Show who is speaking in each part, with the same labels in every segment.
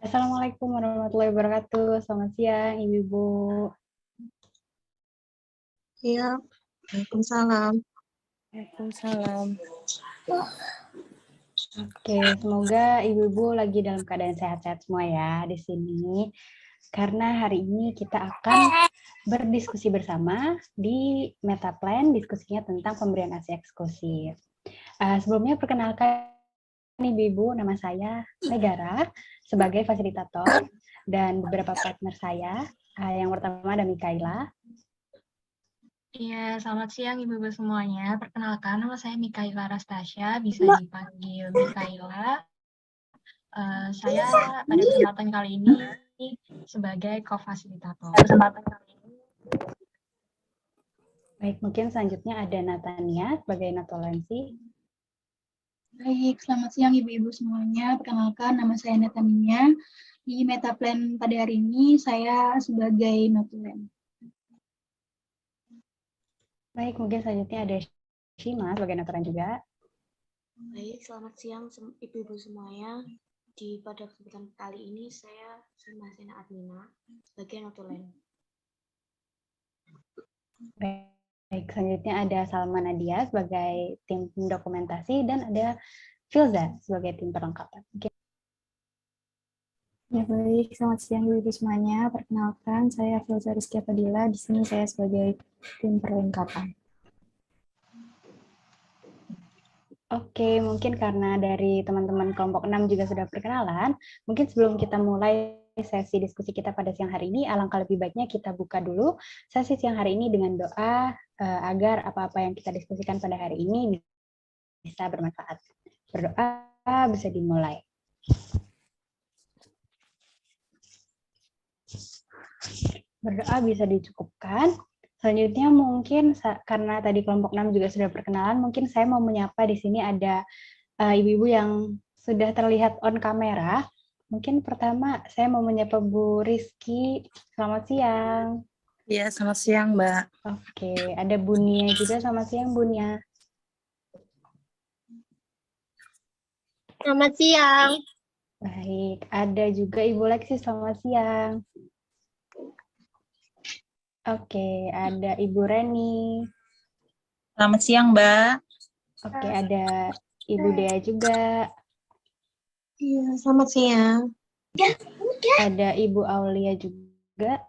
Speaker 1: Assalamualaikum warahmatullahi wabarakatuh. Selamat siang, Ibu-Ibu.
Speaker 2: Iya, Waalaikumsalam.
Speaker 3: Waalaikumsalam.
Speaker 1: Oke, semoga Ibu-Ibu lagi dalam keadaan sehat-sehat semua ya di sini. Karena hari ini kita akan berdiskusi bersama di Metaplan, diskusinya tentang pemberian ASI eksklusif. Sebelumnya perkenalkan Ibu-Ibu, nama saya Negara sebagai fasilitator dan beberapa partner saya. Yang pertama ada Mikaela.
Speaker 4: Iya, selamat siang Ibu-Ibu semuanya. Perkenalkan, nama saya Mikaela Rastasya, bisa dipanggil Mikaela. Saya pada kesempatan kali ini sebagai co-fasilitator.
Speaker 1: Baik, mungkin selanjutnya ada Natania sebagai Natolensi.
Speaker 5: Baik, selamat siang Ibu-Ibu semuanya. Perkenalkan, nama saya Natania. Di Metaplan pada hari ini, saya sebagai Notulen.
Speaker 1: Baik, mungkin selanjutnya ada Shima sebagai Natolen juga.
Speaker 2: Baik, selamat siang Ibu-Ibu semuanya. Pada kesempatan kali ini saya Sena Admina sebagai Notulen.
Speaker 1: Baik, selanjutnya ada Salma Nadia sebagai tim dokumentasi dan ada Filza sebagai tim perlengkapan. Oke.
Speaker 5: Ya baik, selamat siang Ibu-Ibu semuanya. Perkenalkan, saya Filza Rizky Fadila. Di sini saya sebagai tim perlengkapan.
Speaker 1: Oke, mungkin karena dari teman-teman kelompok 6 juga sudah perkenalan, mungkin sebelum kita mulai sesi diskusi kita pada siang hari ini, alangkah lebih baiknya kita buka dulu sesi siang hari ini dengan doa agar apa-apa yang kita diskusikan pada hari ini bisa bermanfaat. Berdoa bisa dimulai. Berdoa bisa dicukupkan. Selanjutnya mungkin karena tadi kelompok 6 juga sudah perkenalan, mungkin saya mau menyapa di sini ada ibu-ibu yang sudah terlihat on kamera. Mungkin pertama saya mau menyapa Bu Rizky. Selamat siang.
Speaker 3: Iya, selamat siang, Mbak.
Speaker 1: Oke, ada Bu Nia juga. Selamat siang, Bu Nia.
Speaker 2: Selamat siang.
Speaker 1: Baik, ada juga Ibu Lexi. Selamat siang. Oke, ada Ibu Reni.
Speaker 3: Selamat siang, Mbak.
Speaker 1: Oke, ada Ibu Dea juga.
Speaker 2: Iya, selamat siang.
Speaker 1: Ada Ibu Aulia juga.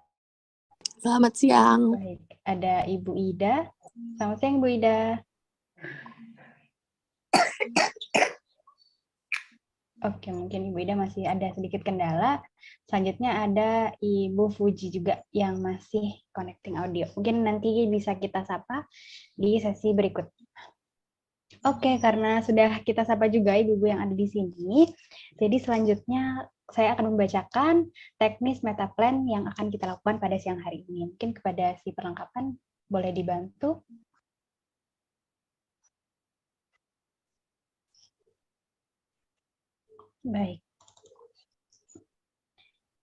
Speaker 6: Selamat siang.
Speaker 1: Baik, ada Ibu Ida. Selamat siang, Bu Ida. Oke, mungkin Ibu Ida masih ada sedikit kendala. Selanjutnya ada Ibu Fuji juga yang masih connecting audio. Mungkin nanti bisa kita sapa di sesi berikutnya. Oke, karena sudah kita sapa juga Ibu-Ibu yang ada di sini, jadi selanjutnya saya akan membacakan teknis Metaplan yang akan kita lakukan pada siang hari ini. Mungkin kepada si perlengkapan boleh dibantu. Baik.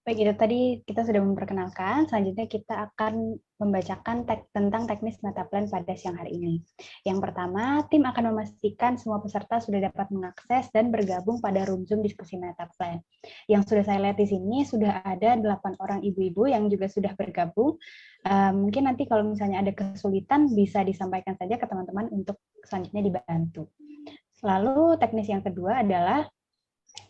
Speaker 1: Baik, itu tadi kita sudah memperkenalkan. Selanjutnya kita akan membacakan tentang teknis Metaplan pada siang hari ini. Yang pertama, tim akan memastikan semua peserta sudah dapat mengakses dan bergabung pada room Zoom diskusi Metaplan. Yang sudah saya lihat di sini, sudah ada 8 orang ibu-ibu yang juga sudah bergabung. Mungkin nanti kalau misalnya ada kesulitan, bisa disampaikan saja ke teman-teman untuk selanjutnya dibantu. Lalu teknis yang kedua adalah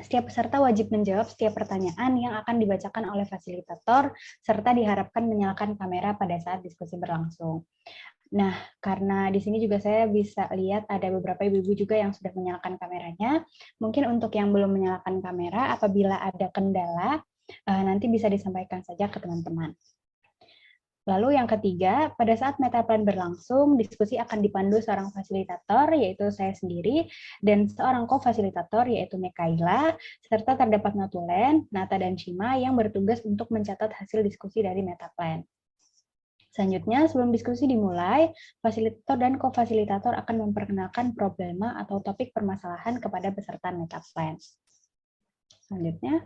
Speaker 1: setiap peserta wajib menjawab setiap pertanyaan yang akan dibacakan oleh fasilitator, serta diharapkan menyalakan kamera pada saat diskusi berlangsung. Nah, karena di sini juga saya bisa lihat ada beberapa ibu-ibu juga yang sudah menyalakan kameranya. Mungkin untuk yang belum menyalakan kamera, apabila ada kendala, nanti bisa disampaikan saja ke teman-teman. Lalu yang ketiga, pada saat Metaplan berlangsung, diskusi akan dipandu seorang fasilitator, yaitu saya sendiri, dan seorang co-fasilitator, yaitu Mikaela, serta terdapat Notulen, Nata, dan Shima yang bertugas untuk mencatat hasil diskusi dari Metaplan. Selanjutnya, sebelum diskusi dimulai, fasilitator dan co-fasilitator akan memperkenalkan problema atau topik permasalahan kepada peserta Metaplan. Selanjutnya,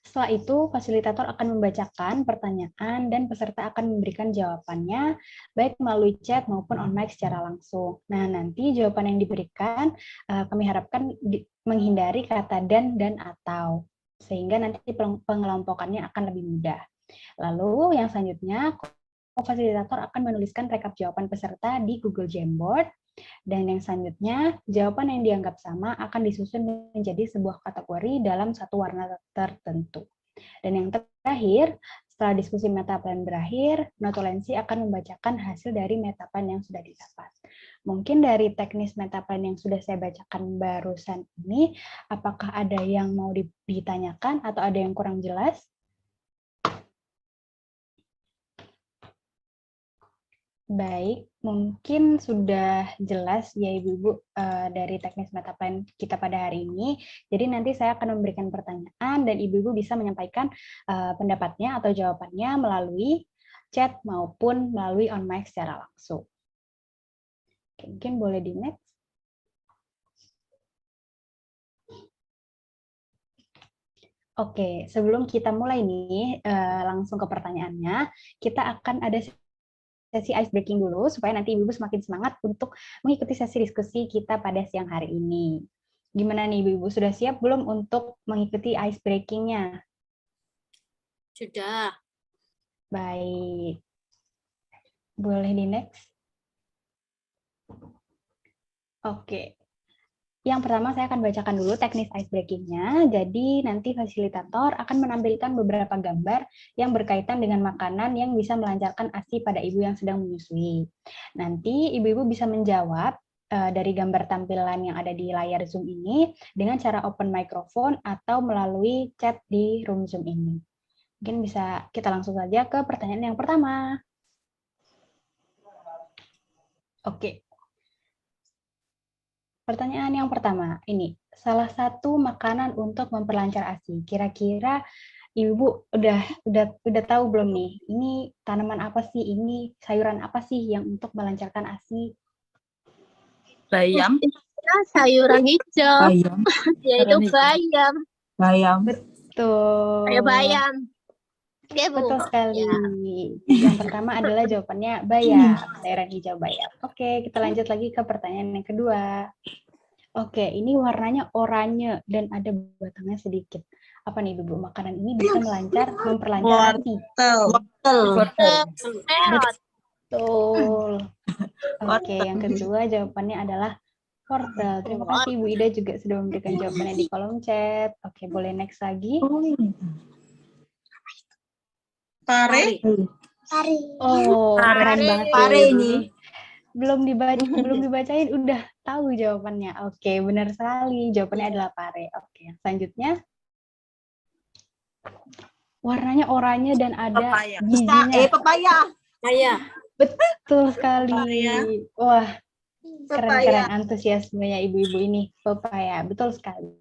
Speaker 1: Setelah itu, fasilitator akan membacakan pertanyaan dan peserta akan memberikan jawabannya, baik melalui chat maupun on mic secara langsung. Nah, nanti jawaban yang diberikan, kami harapkan menghindari kata dan atau, sehingga nanti pengelompokannya akan lebih mudah. Lalu, yang selanjutnya, fasilitator akan menuliskan rekap jawaban peserta di Google Jamboard. Dan yang selanjutnya, jawaban yang dianggap sama akan disusun menjadi sebuah kategori dalam satu warna tertentu. Dan yang terakhir, setelah diskusi metaplan berakhir, notulensi akan membacakan hasil dari metaplan yang sudah didapat. Mungkin dari teknis metaplan yang sudah saya bacakan barusan ini, apakah ada yang mau ditanyakan atau ada yang kurang jelas? Baik, mungkin sudah jelas ya Ibu-Ibu dari teknis metaplan kita pada hari ini. Jadi nanti saya akan memberikan pertanyaan dan Ibu-Ibu bisa menyampaikan pendapatnya atau jawabannya melalui chat maupun melalui on mic secara langsung. Oke, mungkin boleh di next. Oke, sebelum kita mulai nih langsung ke pertanyaannya, kita akan ada sesi ice breaking dulu supaya nanti Ibu-Ibu semakin semangat untuk mengikuti sesi diskusi kita pada siang hari ini. Gimana nih Ibu-Ibu, sudah siap belum untuk mengikuti ice breaking-nya?
Speaker 6: Sudah.
Speaker 1: Baik. Boleh di next? Oke. Yang pertama saya akan bacakan dulu teknis ice breaking-nya. Jadi nanti fasilitator akan menampilkan beberapa gambar yang berkaitan dengan makanan yang bisa melancarkan ASI pada ibu yang sedang menyusui. Nanti ibu-ibu bisa menjawab dari gambar tampilan yang ada di layar Zoom ini dengan cara open microphone atau melalui chat di room Zoom ini. Mungkin bisa kita langsung saja ke pertanyaan yang pertama. Oke. Pertanyaan yang pertama, ini salah satu makanan untuk memperlancar ASI. Kira-kira Ibu udah tahu belum nih? Ini tanaman apa sih? Ini sayuran apa sih yang untuk melancarkan ASI?
Speaker 3: Bayam.
Speaker 6: Sayuran hijau.
Speaker 3: Bayam.
Speaker 6: Yaitu bayam.
Speaker 3: Bayam.
Speaker 1: Betul.
Speaker 6: Kayak bayam. Ya, Bu.
Speaker 1: Betul sekali.
Speaker 6: Ya.
Speaker 1: Yang pertama adalah jawabannya bayam, sayuran hijau bayam. Oke, kita lanjut lagi ke pertanyaan yang kedua. Oke, ini warnanya oranye dan ada batangnya sedikit. Apa nih, Ibu? Makanan ini bisa memperlancar ASI. Betul. Oke, yang kedua jawabannya adalah wortel. Terima kasih Ibu Ida juga sudah memberikan jawabannya di kolom chat. Oke, boleh next lagi.
Speaker 3: Pare.
Speaker 1: Oh, keren banget
Speaker 6: Pare
Speaker 1: ya,
Speaker 6: ini.
Speaker 1: Belum dibacain udah tahu jawabannya. Oke, benar sekali. Jawabannya adalah pare. Oke, selanjutnya. Warnanya oranye dan ada bijinya.
Speaker 6: Pepaya.
Speaker 1: Betul sekali.
Speaker 3: Pepaya.
Speaker 1: Wah, keren-keren antusiasmenya ibu-ibu ini. Pepaya, betul sekali.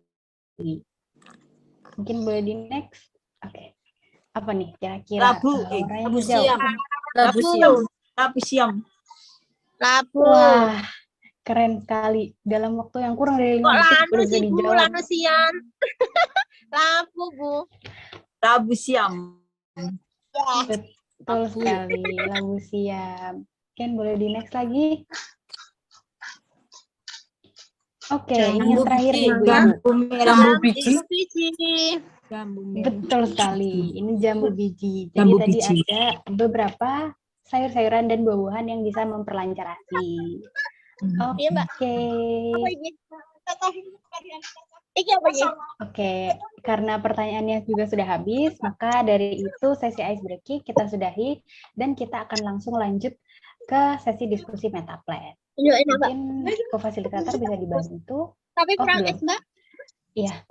Speaker 1: Mungkin boleh di next. Oke. Apa nih kira-kira?
Speaker 6: Labu siam.
Speaker 1: Wah, keren sekali. Dalam waktu yang kurang dari 5 detik udah bisa dijawab.
Speaker 6: Labu siam.
Speaker 1: Betul sekali, labu siam. Mungkin boleh di next lagi. Oke, ini yang terakhir nih, Bu.
Speaker 3: Jambu biji.
Speaker 1: Betul sekali, ini jambu biji. Jadi
Speaker 3: Jambu
Speaker 1: tadi
Speaker 3: biji.
Speaker 1: ada beberapa sayur-sayuran dan buah-buahan yang bisa memperlancar ASI. Oke. Oke, karena pertanyaannya juga sudah habis, maka dari itu sesi ice breaking kita sudahi dan kita akan langsung lanjut ke sesi diskusi metaplan. Mungkin co-fasilitator bisa dibantu.
Speaker 6: Tapi
Speaker 1: kurang es, Mbak. Iya.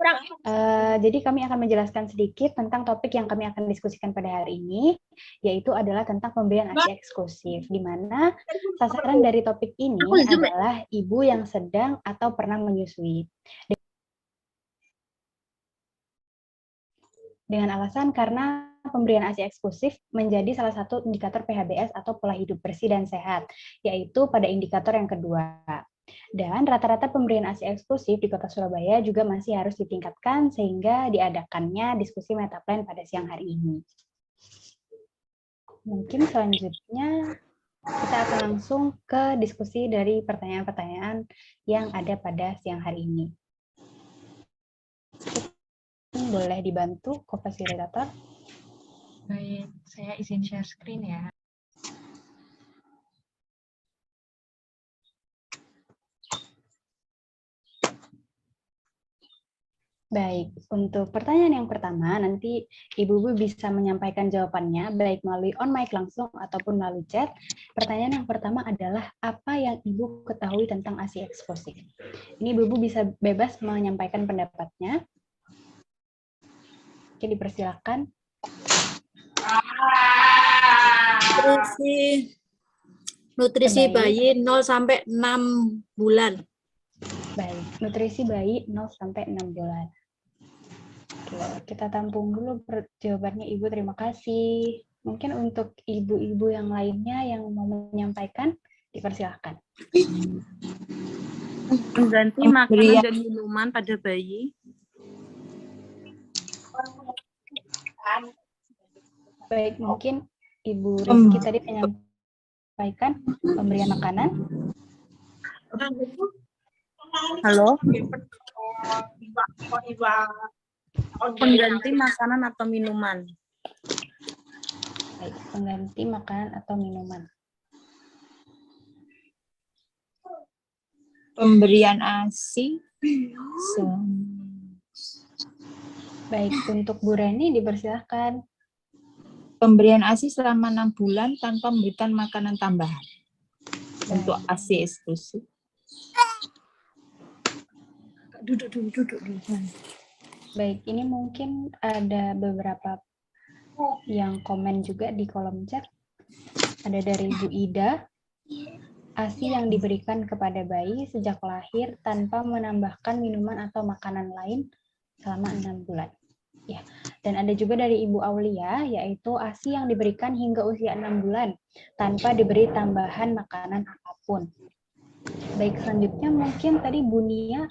Speaker 1: Jadi kami akan menjelaskan sedikit tentang topik yang kami akan diskusikan pada hari ini, yaitu adalah tentang pemberian ASI eksklusif, di mana sasaran dari topik ini adalah ibu yang sedang atau pernah menyusui. Dengan alasan karena pemberian ASI eksklusif menjadi salah satu indikator PHBS atau pola hidup bersih dan sehat, yaitu pada indikator yang kedua. Dan rata-rata pemberian ASI eksklusif di Kota Surabaya juga masih harus ditingkatkan sehingga diadakannya diskusi Metaplan pada siang hari ini. Mungkin selanjutnya kita akan langsung ke diskusi dari pertanyaan-pertanyaan yang ada pada siang hari ini. Boleh dibantu co-fasilitator?
Speaker 4: Baik, saya izin share screen ya.
Speaker 1: Baik, untuk pertanyaan yang pertama, nanti Ibu-Ibu bisa menyampaikan jawabannya, baik melalui on mic langsung ataupun melalui chat. Pertanyaan yang pertama adalah, apa yang Ibu ketahui tentang ASI eksklusif? Ini Ibu-Ibu bisa bebas menyampaikan pendapatnya. Oke, dipersilakan.
Speaker 6: Nutrisi
Speaker 1: Baik.
Speaker 6: bayi 0 sampai 6 bulan.
Speaker 1: Baik, nutrisi bayi 0 sampai 6 bulan. Oke, kita tampung dulu jawabannya Ibu, terima kasih. Mungkin untuk ibu-ibu yang lainnya yang mau menyampaikan, dipersilahkan.
Speaker 3: Mengganti makanan dan minuman pada bayi.
Speaker 1: Baik, mungkin Ibu Rizky tadi menyampaikan pemberian makanan.
Speaker 3: Halo? Pengganti makanan atau minuman.
Speaker 1: Baik, pengganti makanan atau minuman.
Speaker 3: Pemberian ASI.
Speaker 1: Baik, untuk Bu Reni dipersilahkan.
Speaker 3: Pemberian ASI selama 6 bulan tanpa memberikan makanan tambahan. Untuk ASI eksklusif. Duduk.
Speaker 1: Baik, ini mungkin ada beberapa yang komen juga di kolom chat. Ada dari Bu Ida, ASI yang diberikan kepada bayi sejak lahir tanpa menambahkan minuman atau makanan lain selama 6 bulan. Ya, dan ada juga dari Ibu Aulia, yaitu ASI yang diberikan hingga usia 6 bulan tanpa diberi tambahan makanan apapun. Baik, selanjutnya mungkin tadi Bu Nia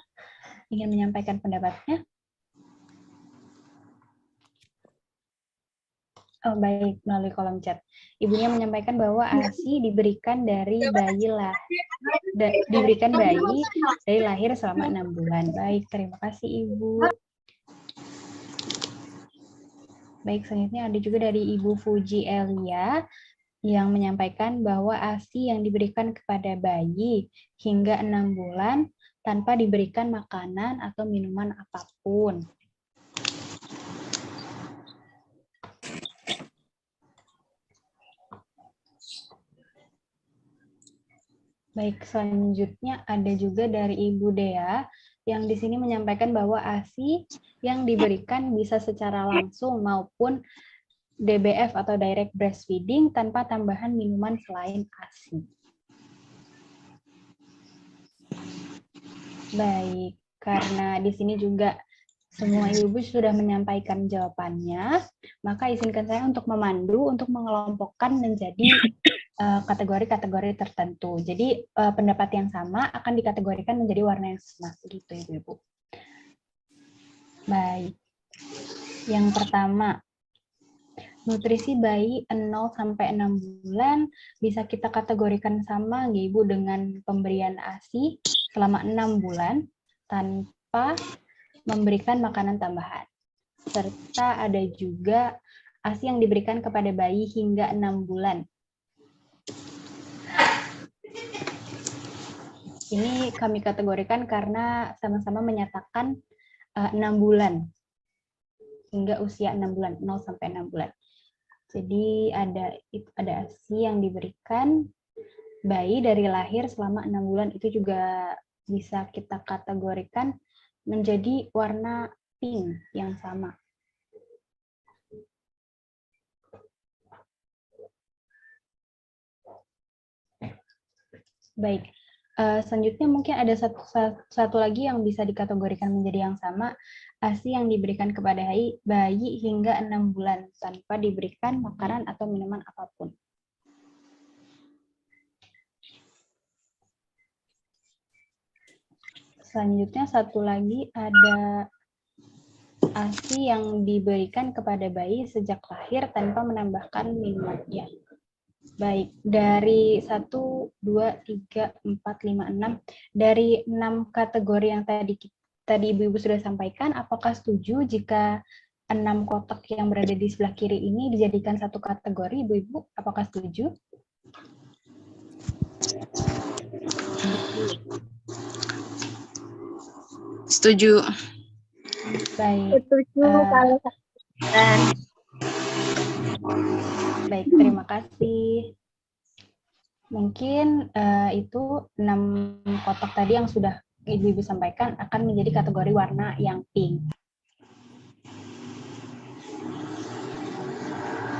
Speaker 1: ingin menyampaikan pendapatnya. Oh, baik, melalui kolom chat. Ibunya menyampaikan bahwa ASI diberikan dari bayi dari lahir selama 6 bulan. Baik, terima kasih Ibu. Baik, selanjutnya ada juga dari Ibu Fuji Elia yang menyampaikan bahwa ASI yang diberikan kepada bayi hingga 6 bulan tanpa diberikan makanan atau minuman apapun. Baik, selanjutnya ada juga dari Ibu Dea yang di sini menyampaikan bahwa ASI yang diberikan bisa secara langsung maupun DBF atau direct breastfeeding tanpa tambahan minuman selain ASI. Baik, karena di sini juga semua ibu sudah menyampaikan jawabannya, maka izinkan saya untuk memandu untuk mengelompokkan menjadi kategori-kategori tertentu. Jadi pendapat yang sama akan dikategorikan menjadi warna yang sama, gitu ibu-ibu. Baik, yang pertama, nutrisi bayi 0 sampai 6 bulan bisa kita kategorikan sama ibu dengan pemberian ASI selama 6 bulan tanpa memberikan makanan tambahan. Serta ada juga ASI yang diberikan kepada bayi hingga 6 bulan. Ini kami kategorikan karena sama-sama menyatakan 6 bulan, hingga usia 6 bulan, 0 sampai 6 bulan. Jadi ada ASI yang diberikan bayi dari lahir selama 6 bulan, itu juga bisa kita kategorikan menjadi warna pink yang sama. Baik. Selanjutnya mungkin ada satu lagi yang bisa dikategorikan menjadi yang sama, ASI yang diberikan kepada bayi hingga 6 bulan tanpa diberikan makanan atau minuman apapun. selanjutnya satu lagi ada ASI yang diberikan kepada bayi sejak lahir tanpa menambahkan minuman. Ya. Baik, dari 1, 2, 3, 4, 5, 6. Dari 6 kategori yang tadi Ibu-Ibu sudah sampaikan, apakah setuju jika 6 kotak yang berada di sebelah kiri ini dijadikan satu kategori, Ibu-Ibu? Apakah setuju?
Speaker 7: Setuju.
Speaker 1: Baik.
Speaker 8: Setuju kalau
Speaker 1: Baik, terima kasih. Mungkin itu 6 kotak tadi yang sudah Ibu-Ibu sampaikan akan menjadi kategori warna yang pink.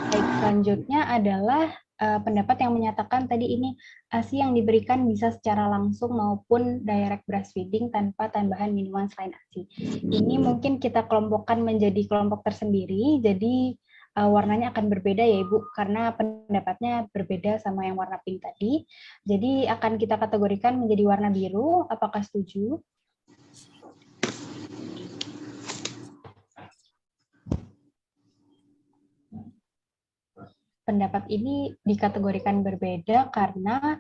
Speaker 1: Baik, selanjutnya adalah pendapat yang menyatakan tadi ini ASI yang diberikan bisa secara langsung maupun direct breastfeeding tanpa tambahan minuman selain ASI. Ini mungkin kita kelompokkan menjadi kelompok tersendiri, jadi warnanya akan berbeda ya Ibu, karena pendapatnya berbeda sama yang warna pink tadi. Jadi akan kita kategorikan menjadi warna biru, apakah setuju? Pendapat ini dikategorikan berbeda karena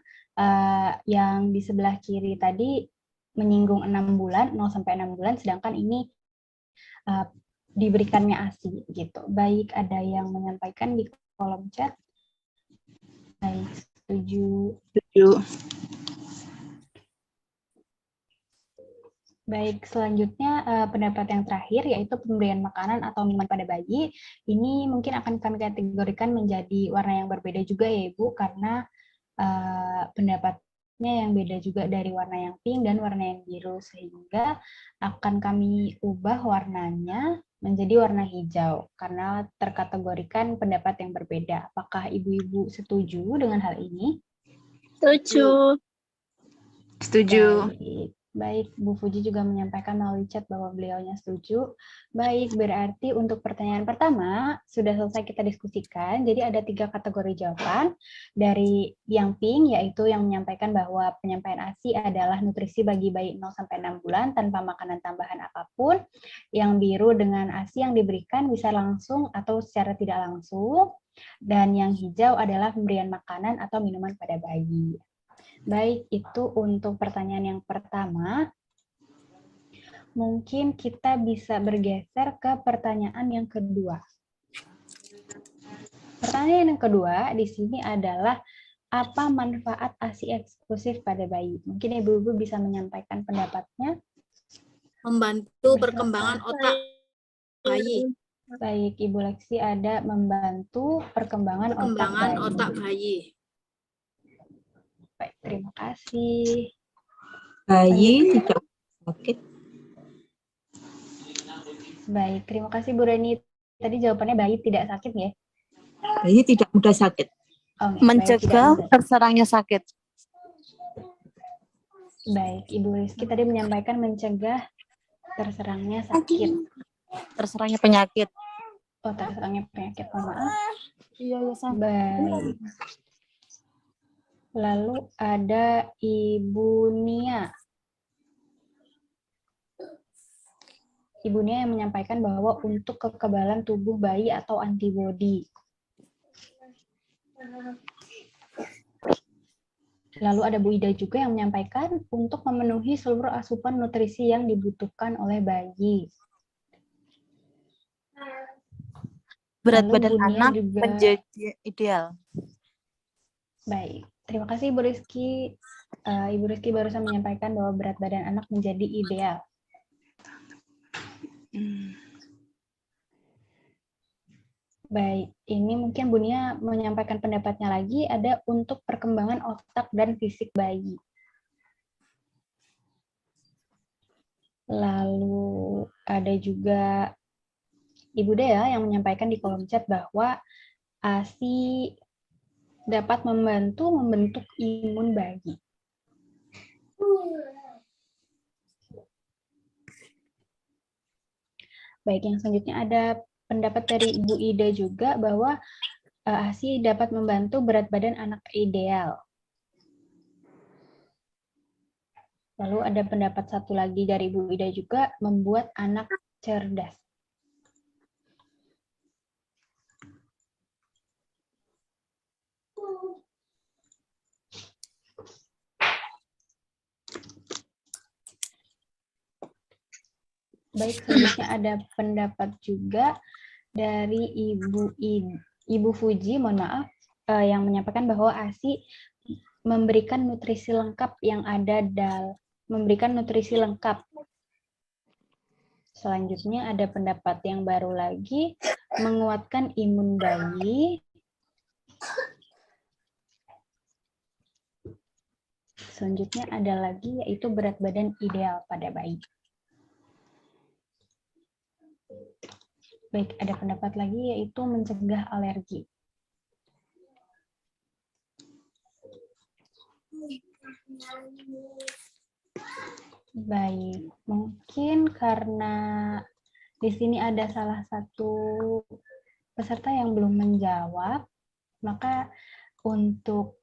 Speaker 1: yang di sebelah kiri tadi menyinggung 6 bulan, 0 sampai 6 bulan, sedangkan ini diberikannya ASI gitu. Baik, ada yang menyampaikan di kolom chat. Baik, setuju.
Speaker 7: Setuju.
Speaker 1: Baik, selanjutnya pendapat yang terakhir yaitu pemberian makanan atau minuman pada bayi. Ini mungkin akan kami kategorikan menjadi warna yang berbeda juga ya Ibu, karena pendapatnya yang beda juga dari warna yang pink dan warna yang biru, sehingga akan kami ubah warnanya menjadi warna hijau karena terkategorikan pendapat yang berbeda. Apakah Ibu-Ibu setuju dengan hal ini?
Speaker 6: Setuju.
Speaker 7: Setuju.
Speaker 1: Baik, Bu Fuji juga menyampaikan melalui chat bahwa beliaunya setuju. Baik, berarti untuk pertanyaan pertama sudah selesai kita diskusikan. Jadi ada 3 kategori jawaban. Dari yang pink, yaitu yang menyampaikan bahwa penyampaian ASI adalah nutrisi bagi bayi 0 sampai 6 bulan tanpa makanan tambahan apapun. Yang biru dengan ASI yang diberikan bisa langsung atau secara tidak langsung. Dan yang hijau adalah pemberian makanan atau minuman pada bayi. Baik, itu untuk pertanyaan yang pertama. Mungkin kita bisa bergeser ke pertanyaan yang kedua. Pertanyaan yang kedua di sini adalah apa manfaat ASI eksklusif pada bayi? Mungkin Ibu-Ibu bisa menyampaikan pendapatnya.
Speaker 6: Membantu perkembangan otak bayi.
Speaker 1: Baik, Ibu Leksi ada membantu perkembangan
Speaker 6: otak bayi.
Speaker 1: Baik, terima kasih.
Speaker 3: Bayi tidak sakit.
Speaker 1: Baik, terima kasih Bu Reni. Tadi jawabannya bayi tidak sakit ya?
Speaker 3: Bayi tidak mudah sakit.
Speaker 1: Oh,
Speaker 8: mencegah terserangnya sakit.
Speaker 1: Baik, Ibu Rizky tadi menyampaikan mencegah terserangnya sakit.
Speaker 8: Terserangnya penyakit.
Speaker 1: Oh, terserangnya penyakit, maaf.
Speaker 8: Iya, ya,
Speaker 1: Baik. Lalu ada Ibu Nia. Ibu Nia yang menyampaikan bahwa untuk kekebalan tubuh bayi atau antibodi. Lalu ada Bu Ida juga yang menyampaikan untuk memenuhi seluruh asupan nutrisi yang dibutuhkan oleh bayi.
Speaker 8: Berat
Speaker 1: Lalu
Speaker 8: badan
Speaker 1: Bu Nia
Speaker 8: anak
Speaker 1: juga
Speaker 8: menjadi ideal.
Speaker 1: Baik, terima kasih Ibu Rizky. Ibu Rizky barusan menyampaikan bahwa berat badan anak menjadi ideal. Baik, ini mungkin Bu Nia menyampaikan pendapatnya lagi, ada untuk perkembangan otak dan fisik bayi. Lalu ada juga Ibu Dea yang menyampaikan di kolom chat bahwa ASI dapat membantu membentuk imun bayi. Baik, yang selanjutnya ada pendapat dari Ibu Ida juga bahwa ASI dapat membantu berat badan anak ideal. Lalu ada pendapat satu lagi dari Bu Ida juga, membuat anak cerdas. Baik, selanjutnya ada pendapat juga dari Ibu Fuji, mohon maaf, yang menyampaikan bahwa ASI memberikan nutrisi lengkap yang ada memberikan nutrisi lengkap. Selanjutnya ada pendapat yang baru lagi, menguatkan imun bayi. Selanjutnya ada lagi yaitu berat badan ideal pada bayi. Baik, ada pendapat lagi yaitu mencegah alergi. Baik, mungkin karena di sini ada salah satu peserta yang belum menjawab, maka untuk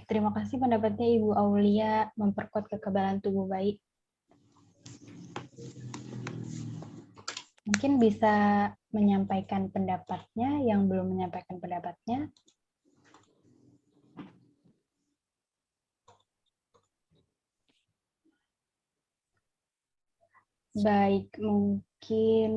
Speaker 1: terima kasih pendapatnya Ibu Aulia, memperkuat kekebalan tubuh bayi. Mungkin bisa menyampaikan pendapatnya yang belum menyampaikan pendapatnya. Baik, mungkin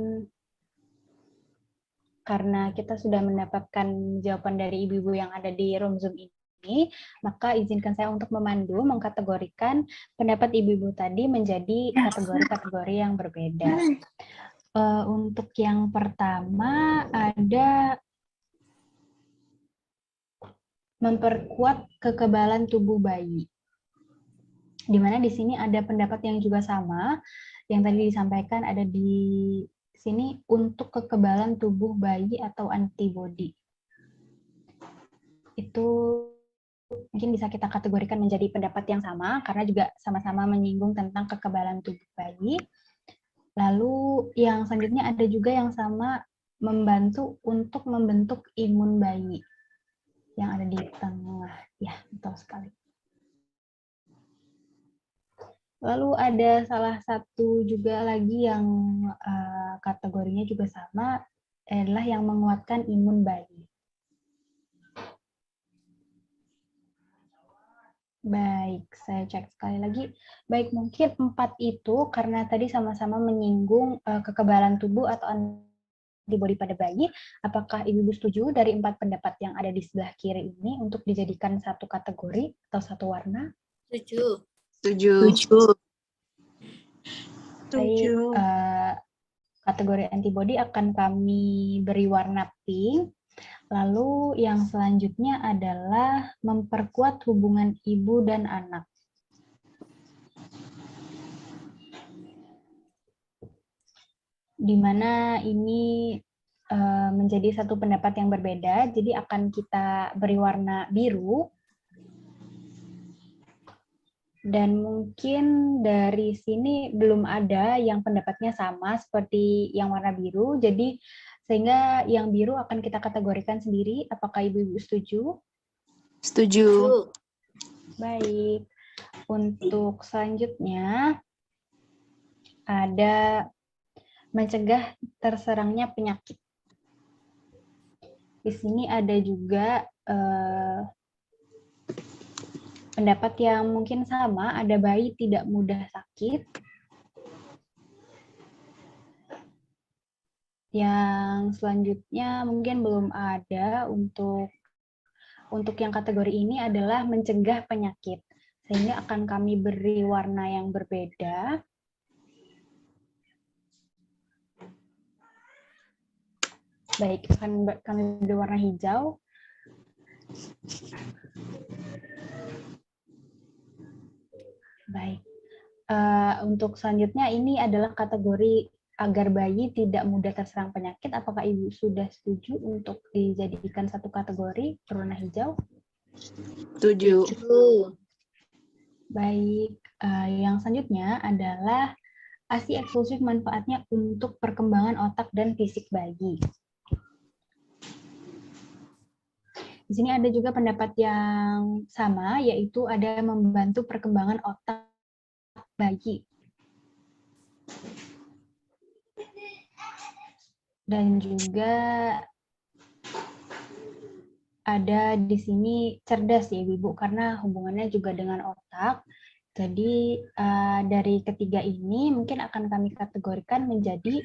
Speaker 1: karena kita sudah mendapatkan jawaban dari ibu-ibu yang ada di room Zoom ini, maka izinkan saya untuk memandu, mengkategorikan pendapat ibu-ibu tadi menjadi kategori-kategori yang berbeda. Untuk yang pertama ada memperkuat kekebalan tubuh bayi. Di mana di sini ada pendapat yang juga sama, yang tadi disampaikan ada di sini untuk kekebalan tubuh bayi atau antibodi. Itu mungkin bisa kita kategorikan menjadi pendapat yang sama, karena juga sama-sama menyinggung tentang kekebalan tubuh bayi. Lalu yang selanjutnya ada juga yang sama, membantu untuk membentuk imun bayi. Yang ada di tengah. Ya, betul sekali. Lalu ada salah satu juga lagi yang kategorinya juga sama, adalah yang menguatkan imun bayi. Baik, saya cek sekali lagi. Baik, mungkin 4 itu karena tadi sama-sama menyinggung kekebalan tubuh atau antibodi pada bayi. Apakah Ibu setuju dari 4 pendapat yang ada di sebelah kiri ini untuk dijadikan satu kategori atau satu warna?
Speaker 6: Setuju.
Speaker 7: Setuju.
Speaker 1: Baik, kategori antibodi akan kami beri warna pink. Lalu yang selanjutnya adalah memperkuat hubungan ibu dan anak. Di mana ini menjadi satu pendapat yang berbeda, jadi akan kita beri warna biru. Dan mungkin dari sini belum ada yang pendapatnya sama seperti yang warna biru, jadi sehingga yang biru akan kita kategorikan sendiri. Apakah Ibu-Ibu setuju?
Speaker 7: Setuju.
Speaker 1: Baik. Untuk selanjutnya ada mencegah terserangnya penyakit. Di sini ada juga pendapat yang mungkin sama, ada bayi tidak mudah sakit. Yang selanjutnya mungkin belum ada untuk yang kategori ini adalah mencegah penyakit. Sehingga akan kami beri warna yang berbeda. Baik, akan kami beri warna hijau. Baik. Untuk selanjutnya ini adalah kategori agar bayi tidak mudah terserang penyakit. Apakah Ibu sudah setuju untuk dijadikan satu kategori berwarna hijau?
Speaker 7: Setuju.
Speaker 1: Baik. Yang selanjutnya adalah ASI eksklusif manfaatnya untuk perkembangan otak dan fisik bayi. Di sini ada juga pendapat yang sama, yaitu ada membantu perkembangan otak bayi. Dan juga ada di sini cerdas ya Ibu, karena hubungannya juga dengan otak. Jadi dari ketiga ini mungkin akan kami kategorikan menjadi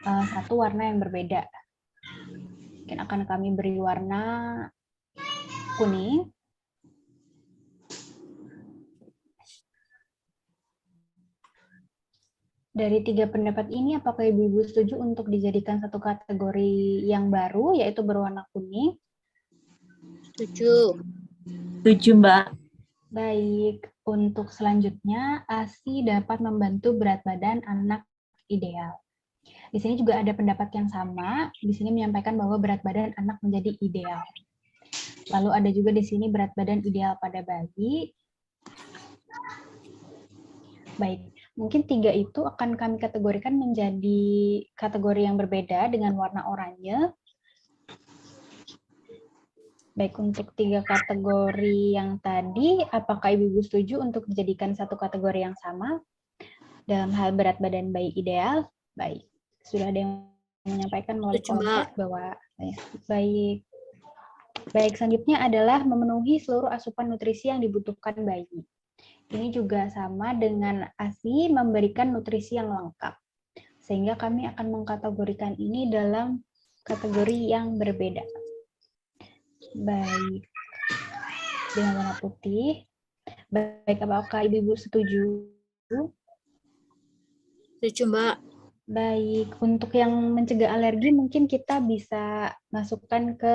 Speaker 1: satu warna yang berbeda. Mungkin akan kami beri warna kuning. Dari tiga pendapat ini, apakah Ibu-Ibu setuju untuk dijadikan satu kategori yang baru, yaitu berwarna kuning?
Speaker 6: Setuju.
Speaker 3: Setuju, Mbak.
Speaker 1: Baik, untuk selanjutnya, ASI dapat membantu berat badan anak ideal. Di sini juga ada pendapat yang sama, di sini menyampaikan bahwa berat badan anak menjadi ideal. Lalu ada juga di sini berat badan ideal pada bayi. Baik, mungkin tiga itu akan kami kategorikan menjadi kategori yang berbeda dengan warna oranye. Baik, untuk tiga kategori yang tadi, apakah Ibu-Ibu setuju untuk dijadikan satu kategori yang sama dalam hal berat badan bayi ideal? Baik, sudah ada yang menyampaikan melalui kolom chat bahwa baik. Baik, selanjutnya adalah memenuhi seluruh asupan nutrisi yang dibutuhkan bayi. Ini juga sama dengan ASI memberikan nutrisi yang lengkap. Sehingga kami akan mengkategorikan ini dalam kategori yang berbeda. Baik, dengan warna putih. Baik, apakah Ibu-Ibu setuju?
Speaker 6: Setuju, Mbak.
Speaker 1: Baik, untuk yang mencegah alergi mungkin kita bisa masukkan ke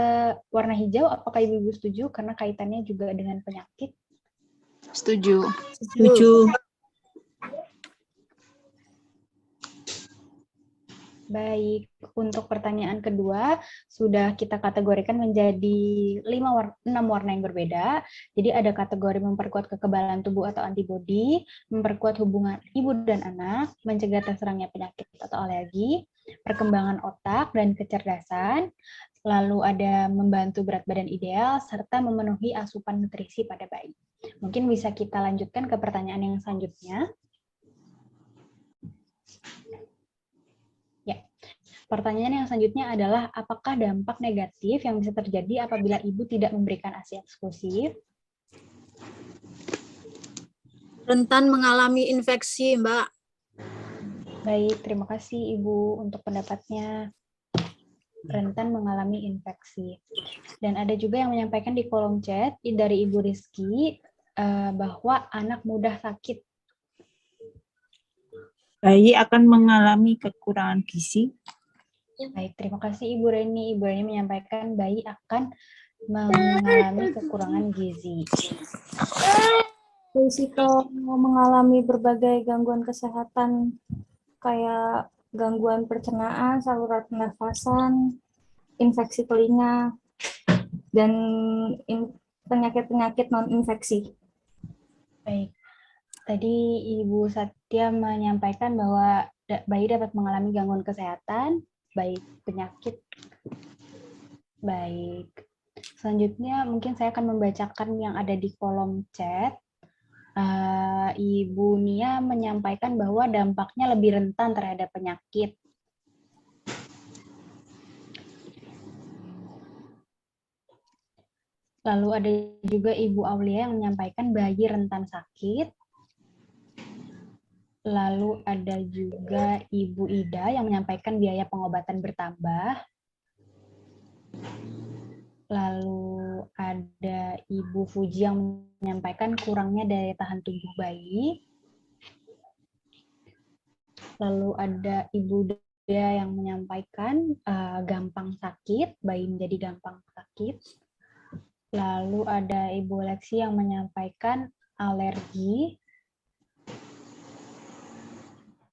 Speaker 1: warna hijau. Apakah Ibu-Ibu setuju? Karena kaitannya juga dengan penyakit.
Speaker 7: Setuju.
Speaker 3: Setuju.
Speaker 1: Baik, untuk pertanyaan kedua, sudah kita kategorikan menjadi 6 warna yang berbeda. Jadi ada kategori memperkuat kekebalan tubuh atau antibodi, memperkuat hubungan ibu dan anak, mencegah terserangnya penyakit atau alergi, perkembangan otak dan kecerdasan, lalu ada membantu berat badan ideal, serta memenuhi asupan nutrisi pada bayi. Mungkin bisa kita lanjutkan ke pertanyaan yang selanjutnya. Pertanyaan yang selanjutnya adalah, apakah dampak negatif yang bisa terjadi apabila ibu tidak memberikan ASI eksklusif?
Speaker 6: Rentan mengalami infeksi, Mbak.
Speaker 1: Baik, terima kasih Ibu untuk pendapatnya. Rentan mengalami infeksi. Dan ada juga yang menyampaikan di kolom chat dari Ibu Rizky bahwa anak mudah sakit.
Speaker 3: Bayi akan mengalami kekurangan gizi.
Speaker 1: Baik, terima kasih Ibu Reni. Ibu Reni menyampaikan bayi akan mengalami kekurangan gizi.
Speaker 9: Risiko mengalami berbagai gangguan kesehatan kayak gangguan pencernaan, saluran pernafasan, infeksi telinga, dan penyakit-penyakit non-infeksi.
Speaker 1: Baik, tadi Ibu Satya menyampaikan bahwa bayi dapat mengalami gangguan kesehatan, baik penyakit. Baik, selanjutnya mungkin saya akan membacakan yang ada di kolom chat. Ibu Nia menyampaikan bahwa dampaknya lebih rentan terhadap penyakit. Lalu ada juga Ibu Aulia yang menyampaikan bayi rentan sakit. Lalu ada juga Ibu Ida yang menyampaikan biaya pengobatan bertambah. Lalu ada Ibu Fuji yang menyampaikan kurangnya daya tahan tubuh bayi. Lalu ada Ibu Dea yang menyampaikan gampang sakit, bayi menjadi gampang sakit. Lalu ada Ibu Lexi yang menyampaikan alergi.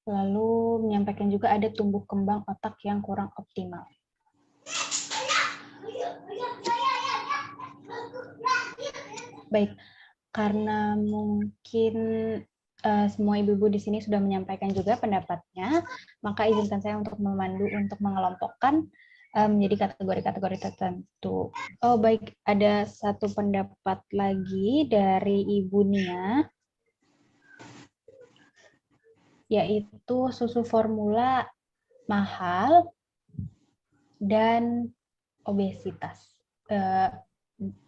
Speaker 1: Lalu menyampaikan juga ada tumbuh kembang otak yang kurang optimal. Baik, karena mungkin semua ibu-ibu di sini sudah menyampaikan juga pendapatnya, maka izinkan saya untuk memandu untuk mengelompokkan menjadi kategori-kategori tertentu. Oh baik, ada satu pendapat lagi dari Ibu Nia, yaitu susu formula mahal dan obesitas.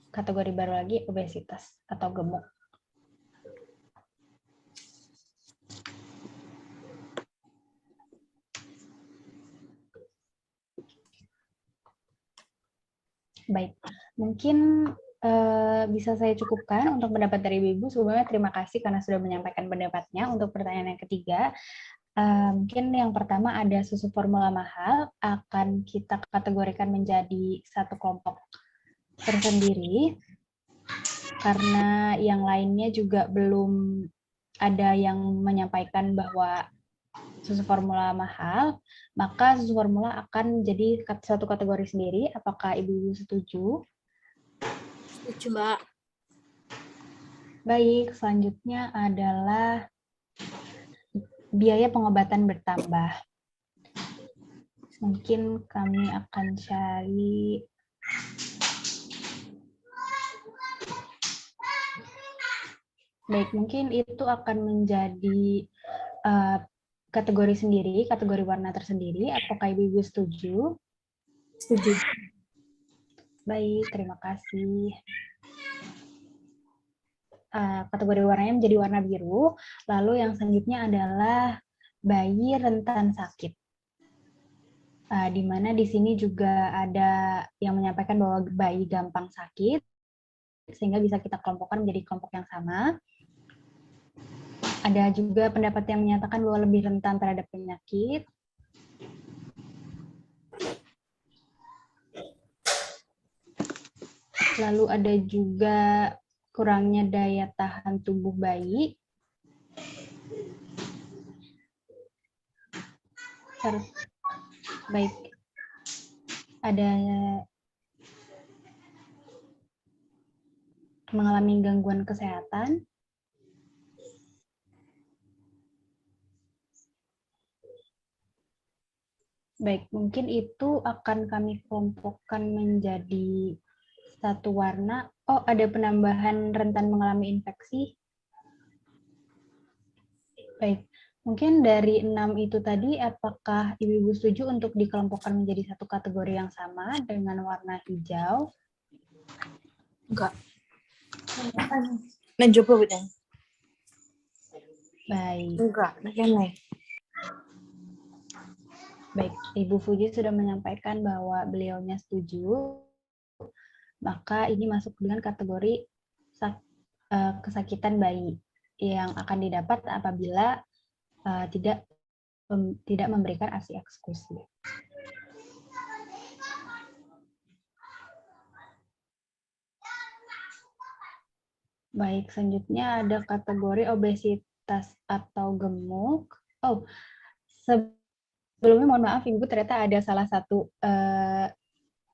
Speaker 1: Kategori baru lagi obesitas atau gemuk. Baik, mungkin bisa saya cukupkan untuk pendapat dari Ibu. Sebelumnya terima kasih karena sudah menyampaikan pendapatnya. Untuk pertanyaan yang ketiga, mungkin yang pertama ada susu formula mahal akan kita kategorikan menjadi satu kelompok tersendiri karena yang lainnya juga belum ada yang menyampaikan bahwa susu formula mahal, maka susu formula akan menjadi satu kategori sendiri. Apakah Ibu setuju?
Speaker 6: Setuju, Mbak.
Speaker 1: Baik, selanjutnya adalah biaya pengobatan bertambah. Mungkin kami akan cari baik, mungkin itu akan menjadi kategori sendiri, kategori warna tersendiri. Apakah Ibu setuju?
Speaker 9: Setuju.
Speaker 1: Baik, terima kasih. Kategori warnanya menjadi warna biru. Lalu yang selanjutnya adalah bayi rentan sakit. Di mana di sini juga ada yang menyampaikan bahwa bayi gampang sakit, sehingga bisa kita kelompokkan menjadi kelompok yang sama. Ada juga pendapat yang menyatakan bahwa lebih rentan terhadap penyakit. Lalu ada juga kurangnya daya tahan tubuh bayi. Baik, ada mengalami gangguan kesehatan. Baik, mungkin itu akan kami kelompokkan menjadi satu warna. Oh, ada penambahan rentan mengalami infeksi. Baik, mungkin dari 6 itu tadi, apakah Ibu-Ibu setuju untuk dikelompokkan menjadi satu kategori yang sama dengan warna hijau?
Speaker 8: Enggak. Mencoba betul.
Speaker 1: Baik.
Speaker 8: Enggak, naik.
Speaker 1: Baik, Ibu Fuji sudah menyampaikan bahwa beliaunya setuju, maka ini masuk dengan kategori kesakitan bayi yang akan didapat apabila tidak memberikan ASI eksklusif. Baik, selanjutnya ada kategori obesitas atau gemuk. Oh, sebelumnya mohon maaf Ibu, ternyata ada salah satu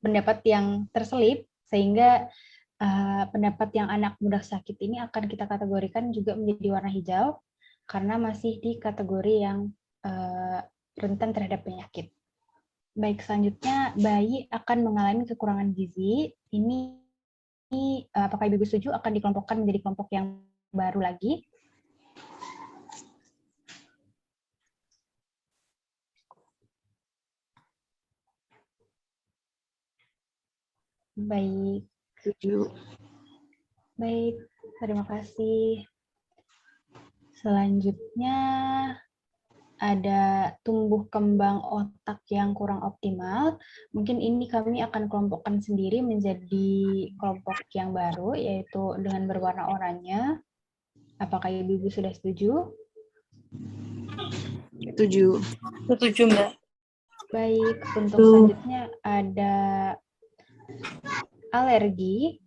Speaker 1: pendapat yang terselip, sehingga pendapat yang anak mudah sakit ini akan kita kategorikan juga menjadi warna hijau, karena masih di kategori yang rentan terhadap penyakit. Baik, selanjutnya bayi akan mengalami kekurangan gizi. Ini apakah Ibu setuju akan dikelompokkan menjadi kelompok yang baru lagi? Baik.
Speaker 8: Setuju.
Speaker 1: Baik, terima kasih. Selanjutnya ada tumbuh kembang otak yang kurang optimal. Mungkin ini kami akan kelompokkan sendiri menjadi kelompok yang baru, yaitu dengan berwarna oranye. Apakah Ibu sudah setuju?
Speaker 8: Setuju. Setuju, Mbak.
Speaker 1: Baik, untuk selanjutnya ada alergi.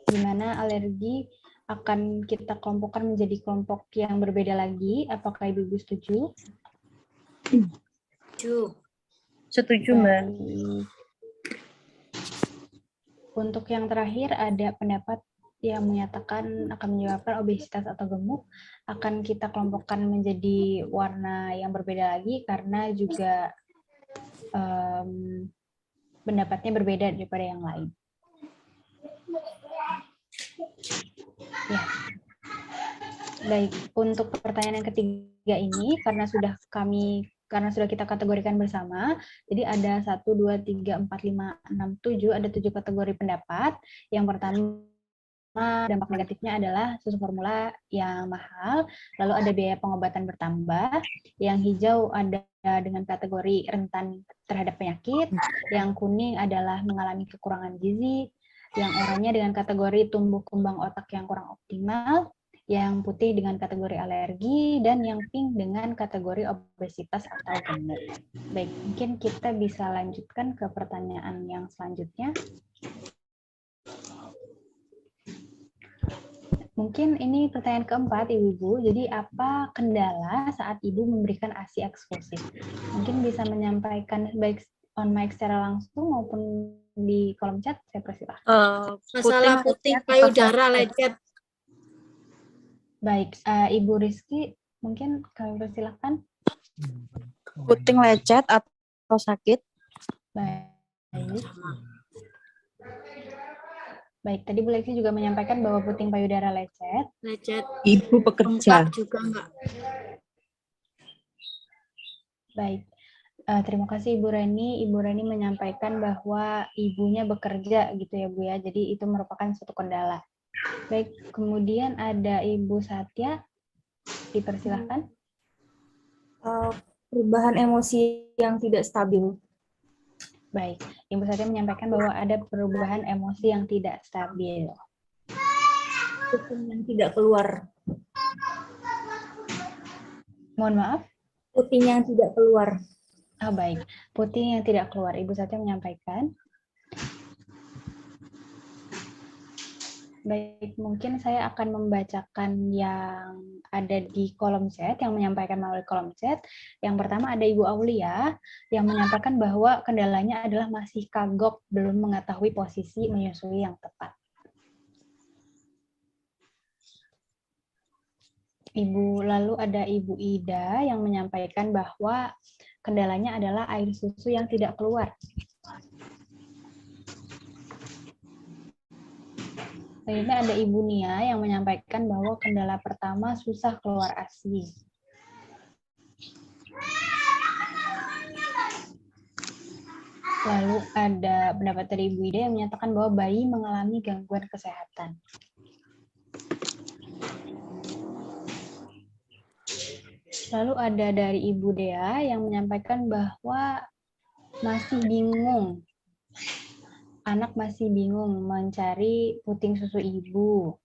Speaker 1: Di mana alergi akan kita kelompokkan menjadi kelompok yang berbeda lagi. Apakah Ibu setuju?
Speaker 6: Setuju.
Speaker 8: Setuju, Mbak.
Speaker 1: Untuk yang terakhir ada pendapat yang menyatakan akan menyebabkan obesitas atau gemuk akan kita kelompokkan menjadi warna yang berbeda lagi karena juga pendapatnya berbeda daripada yang lain. Ya. Baik, untuk pertanyaan yang ketiga ini karena sudah kita kategorikan bersama, jadi ada 1, 2, 3, 4, 5, 6, 7, ada 7 kategori pendapat. Yang pertama, dampak negatifnya adalah susu formula yang mahal, lalu ada biaya pengobatan bertambah, yang hijau ada dengan kategori rentan terhadap penyakit, yang kuning adalah mengalami kekurangan gizi, yang oranye dengan kategori tumbuh kembang otak yang kurang optimal, yang putih dengan kategori alergi, dan yang pink dengan kategori obesitas atau gemuk. Baik, mungkin kita bisa lanjutkan ke pertanyaan yang selanjutnya. Mungkin ini pertanyaan keempat, Ibu-Ibu. Jadi apa kendala saat Ibu memberikan ASI eksklusif? Mungkin bisa menyampaikan baik on mic secara langsung maupun di kolom chat, saya persilahkan.
Speaker 6: Masalah puting payudara lecet.
Speaker 1: Baik, Ibu Rizky, mungkin kami persilahkan.
Speaker 8: Puting lecet atau sakit?
Speaker 1: Baik. Baik, tadi Bu Lexi juga menyampaikan bahwa puting payudara lecet.
Speaker 3: Ibu pekerja.
Speaker 6: Juga enggak.
Speaker 1: Baik, terima kasih Ibu Reni. Ibu Reni menyampaikan bahwa ibunya bekerja gitu ya Bu ya, jadi itu merupakan suatu kendala. Baik, kemudian ada Ibu Satya, dipersilahkan.
Speaker 9: Perubahan emosi yang tidak stabil.
Speaker 1: Baik, Ibu Satya menyampaikan bahwa ada perubahan emosi yang tidak stabil.
Speaker 9: Puting yang tidak keluar.
Speaker 1: Mohon maaf?
Speaker 9: Puting yang tidak keluar.
Speaker 1: Oh, baik, puting yang tidak keluar. Ibu Satya menyampaikan. Baik, mungkin saya akan membacakan yang ada di kolom chat, yang menyampaikan melalui kolom chat. Yang pertama ada Ibu Aulia, yang menyampaikan bahwa kendalanya adalah masih kagok, belum mengetahui posisi menyusui yang tepat. Lalu ada Ibu Ida, yang menyampaikan bahwa kendalanya adalah air susu yang tidak keluar. Selanjutnya ada Ibu Nia yang menyampaikan bahwa kendala pertama susah keluar ASI. Lalu ada pendapat dari Ibu Ida yang menyatakan bahwa bayi mengalami gangguan kesehatan. Lalu ada dari Ibu Dea yang menyampaikan bahwa masih bingung. Anak masih bingung mencari puting susu ibu.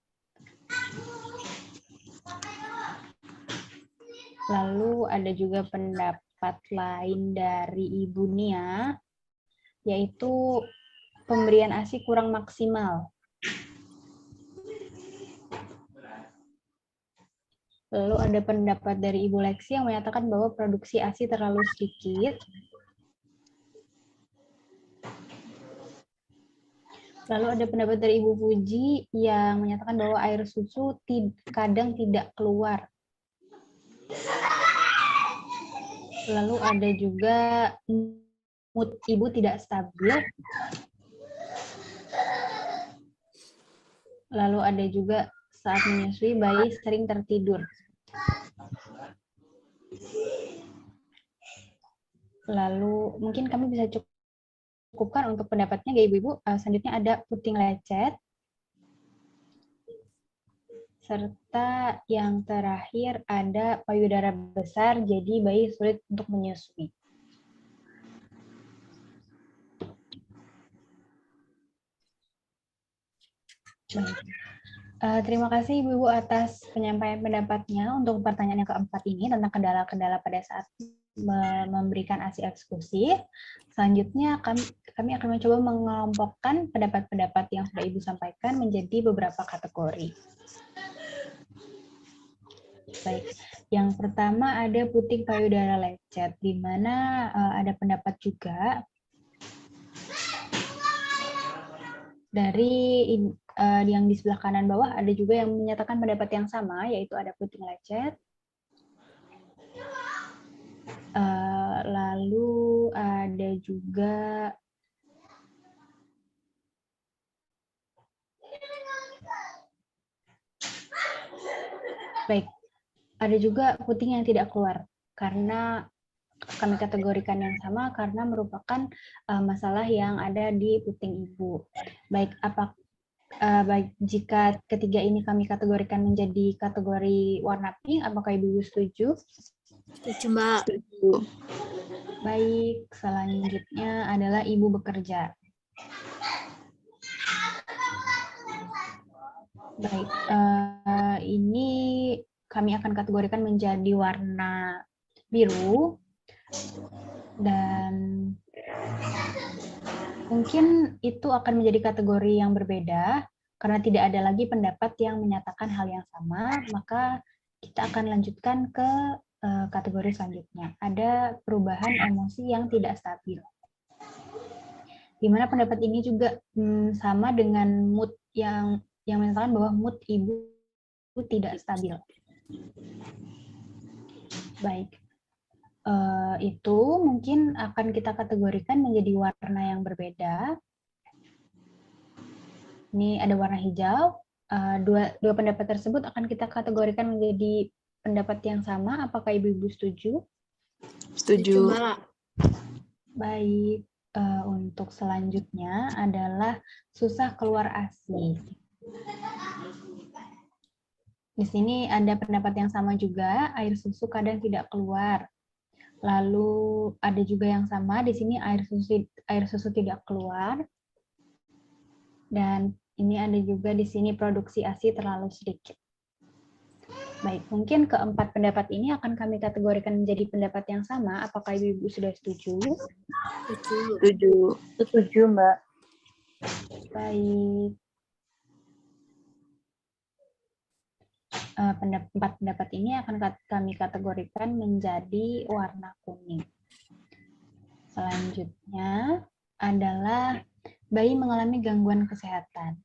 Speaker 1: Lalu ada juga pendapat lain dari Ibu Nia, yaitu pemberian ASI kurang maksimal. Lalu ada pendapat dari Ibu Lexi yang menyatakan bahwa produksi ASI terlalu sedikit. Lalu ada pendapat dari Ibu Puji yang menyatakan bahwa air susu kadang tidak keluar. Lalu ada juga mood ibu tidak stabil. Lalu ada juga saat menyusui bayi sering tertidur. Lalu mungkin kami bisa cukupkan untuk pendapatnya ya Ibu-Ibu. Selanjutnya ada puting lecet. Serta yang terakhir ada payudara besar, jadi bayi sulit untuk menyusui. Terima kasih Ibu-Ibu atas penyampaian pendapatnya untuk pertanyaan yang keempat ini tentang kendala-kendala pada saat memberikan ASI eksklusif. Selanjutnya kami akan mencoba mengelompokkan pendapat-pendapat yang sudah Ibu sampaikan menjadi beberapa kategori. Baik, yang pertama ada puting payudara lecet, di mana ada pendapat juga yang di sebelah kanan bawah ada juga yang menyatakan pendapat yang sama, yaitu ada puting lecet. Lalu ada juga ada juga puting yang tidak keluar karena kami kategorikan yang sama karena merupakan masalah yang ada di puting ibu. Baik jika ketiga ini kami kategorikan menjadi kategori warna pink, apakah Ibu setuju?
Speaker 6: Setuju, Mbak.
Speaker 7: Setuju.
Speaker 1: Baik, selanjutnya adalah Ibu bekerja. Baik, ini kami akan kategorikan menjadi warna biru dan mungkin itu akan menjadi kategori yang berbeda karena tidak ada lagi pendapat yang menyatakan hal yang sama, maka kita akan lanjutkan ke kategori selanjutnya. Ada perubahan emosi yang tidak stabil. Di mana pendapat ini juga sama dengan mood yang menyatakan bahwa mood ibu tidak stabil. Baik. Itu mungkin akan kita kategorikan menjadi warna yang berbeda. Ini ada warna hijau. Dua pendapat tersebut akan kita kategorikan menjadi pendapat yang sama. Apakah Ibu setuju?
Speaker 7: Setuju.
Speaker 1: Baik. Untuk selanjutnya adalah susah keluar ASI. Di sini ada pendapat yang sama juga, air susu kadang tidak keluar. Lalu ada juga yang sama, di sini air susu tidak keluar. Dan ini ada juga di sini produksi ASI terlalu sedikit. Baik, mungkin keempat pendapat ini akan kami kategorikan menjadi pendapat yang sama. Apakah Ibu sudah setuju?
Speaker 7: Setuju.
Speaker 8: Setuju, Mbak.
Speaker 1: Baik. Empat pendapat ini akan kami kategorikan menjadi warna kuning. Selanjutnya adalah bayi mengalami gangguan kesehatan.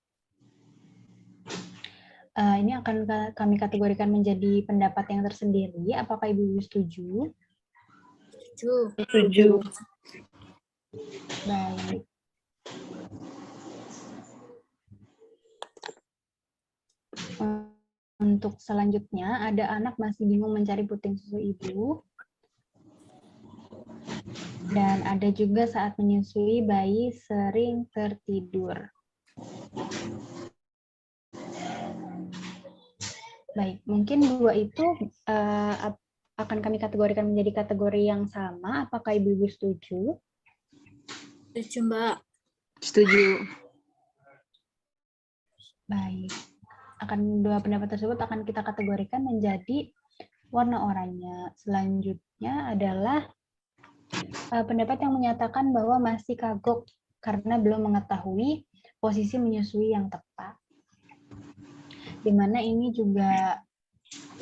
Speaker 1: Ini akan kami kategorikan menjadi pendapat yang tersendiri. Apakah Ibu setuju?
Speaker 7: Setuju.
Speaker 1: Baik. Untuk selanjutnya, ada anak masih bingung mencari puting susu ibu. Dan ada juga saat menyusui, bayi sering tertidur. Baik, mungkin dua itu akan kami kategorikan menjadi kategori yang sama. Apakah Ibu setuju?
Speaker 6: Setuju, Mbak.
Speaker 7: Setuju.
Speaker 1: Baik. Dua pendapat tersebut akan kita kategorikan menjadi warna oranye. Selanjutnya adalah pendapat yang menyatakan bahwa masih kagok karena belum mengetahui posisi menyusui yang tepat. Di mana ini juga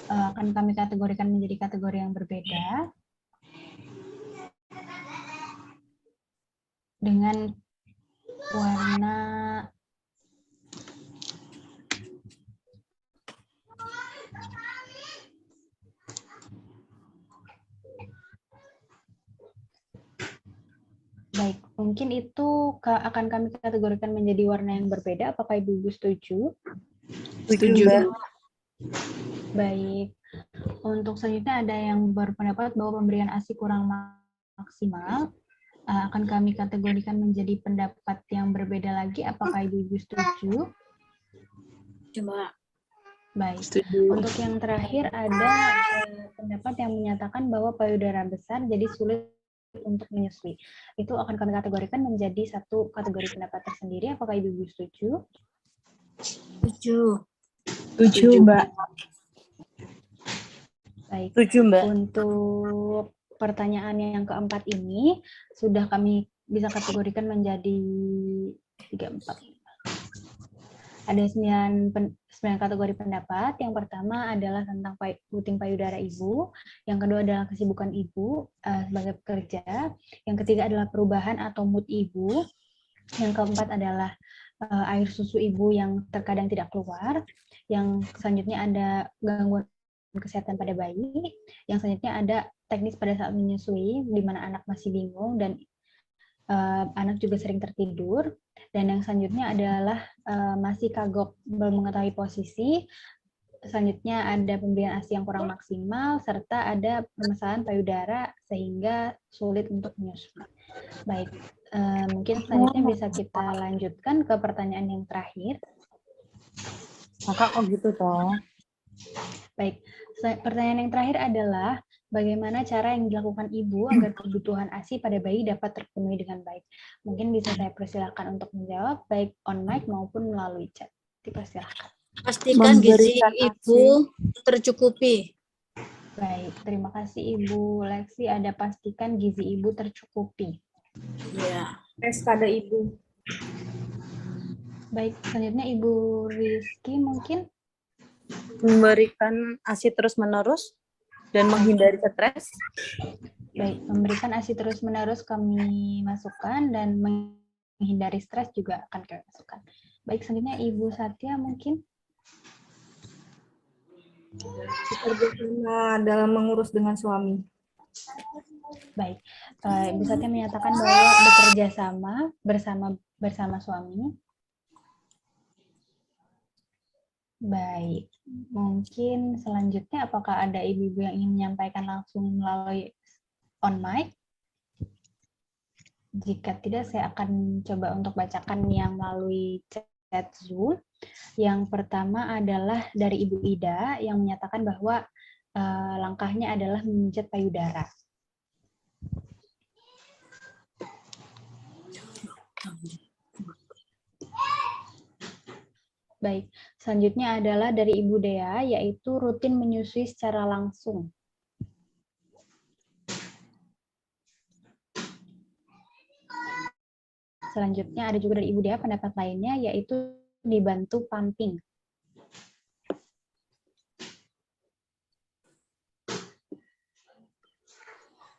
Speaker 1: akan kami kategorikan menjadi kategori yang berbeda dengan warna baik, mungkin itu akan kami kategorikan menjadi warna yang berbeda. Apakah Ibu setuju?
Speaker 7: Setuju.
Speaker 1: Baik. Untuk selanjutnya ada yang berpendapat bahwa pemberian ASI kurang maksimal. Akan kami kategorikan menjadi pendapat yang berbeda lagi. Apakah Ibu setuju?
Speaker 6: Coba.
Speaker 1: Baik.
Speaker 7: Setuju.
Speaker 1: Untuk yang terakhir ada pendapat yang menyatakan bahwa payudara besar jadi sulit untuk menyusui. Itu akan kami kategorikan menjadi satu kategori pendapat tersendiri. Apakah Ibu setuju?
Speaker 6: Setuju.
Speaker 7: Setuju, Mbak.
Speaker 1: Baik.
Speaker 8: Setuju, Mbak.
Speaker 1: Untuk pertanyaan yang keempat ini sudah kami bisa kategorikan menjadi 3, 4. Ada 9 kategori pendapat. Yang pertama adalah tentang puting payudara ibu. Yang kedua adalah kesibukan ibu sebagai pekerja. Yang ketiga adalah perubahan atau mood ibu. Yang keempat adalah air susu ibu yang terkadang tidak keluar. Yang selanjutnya ada gangguan kesehatan pada bayi. Yang selanjutnya ada teknis pada saat menyusui, di mana anak masih bingung dan anak juga sering tertidur. Dan yang selanjutnya adalah masih kagok, belum mengetahui posisi. Selanjutnya ada pemberian ASI yang kurang maksimal, serta ada permasalahan payudara sehingga sulit untuk menyusui. Baik, mungkin selanjutnya bisa kita lanjutkan ke pertanyaan yang terakhir.
Speaker 8: Kakak kok gitu toh?
Speaker 1: Baik, pertanyaan yang terakhir adalah bagaimana cara yang dilakukan ibu agar kebutuhan ASI pada bayi dapat terpenuhi dengan baik. Mungkin bisa saya persilakan untuk menjawab baik on mic maupun melalui chat. Dipersilakan.
Speaker 6: Pastikan gizi
Speaker 8: Memberikan
Speaker 6: ibu tercukupi.
Speaker 1: Baik, terima kasih Ibu Lexi. Ada pastikan gizi ibu tercukupi.
Speaker 6: Ya.
Speaker 9: Tes pada ibu.
Speaker 1: Baik, selanjutnya Ibu Rizky mungkin.
Speaker 8: Memberikan ASI terus-menerus dan menghindari stres.
Speaker 1: Baik, memberikan ASI terus-menerus kami masukkan dan menghindari stres juga akan kami masukkan. Baik, selanjutnya Ibu Satya mungkin.
Speaker 9: Bekerja sama dalam mengurus dengan suami.
Speaker 1: Baik, Ibu Satya menyatakan bahwa bekerja sama bersama suami. Baik, mungkin selanjutnya apakah ada ibu-ibu yang ingin menyampaikan langsung melalui on mic? Jika tidak, saya akan coba untuk bacakan yang melalui chat Zoom. Yang pertama adalah dari Ibu Ida yang menyatakan bahwa langkahnya adalah memijat payudara. Baik, selanjutnya adalah dari Ibu Dea, yaitu rutin menyusui secara langsung. Selanjutnya ada juga dari Ibu Dea pendapat lainnya, yaitu dibantu pumping.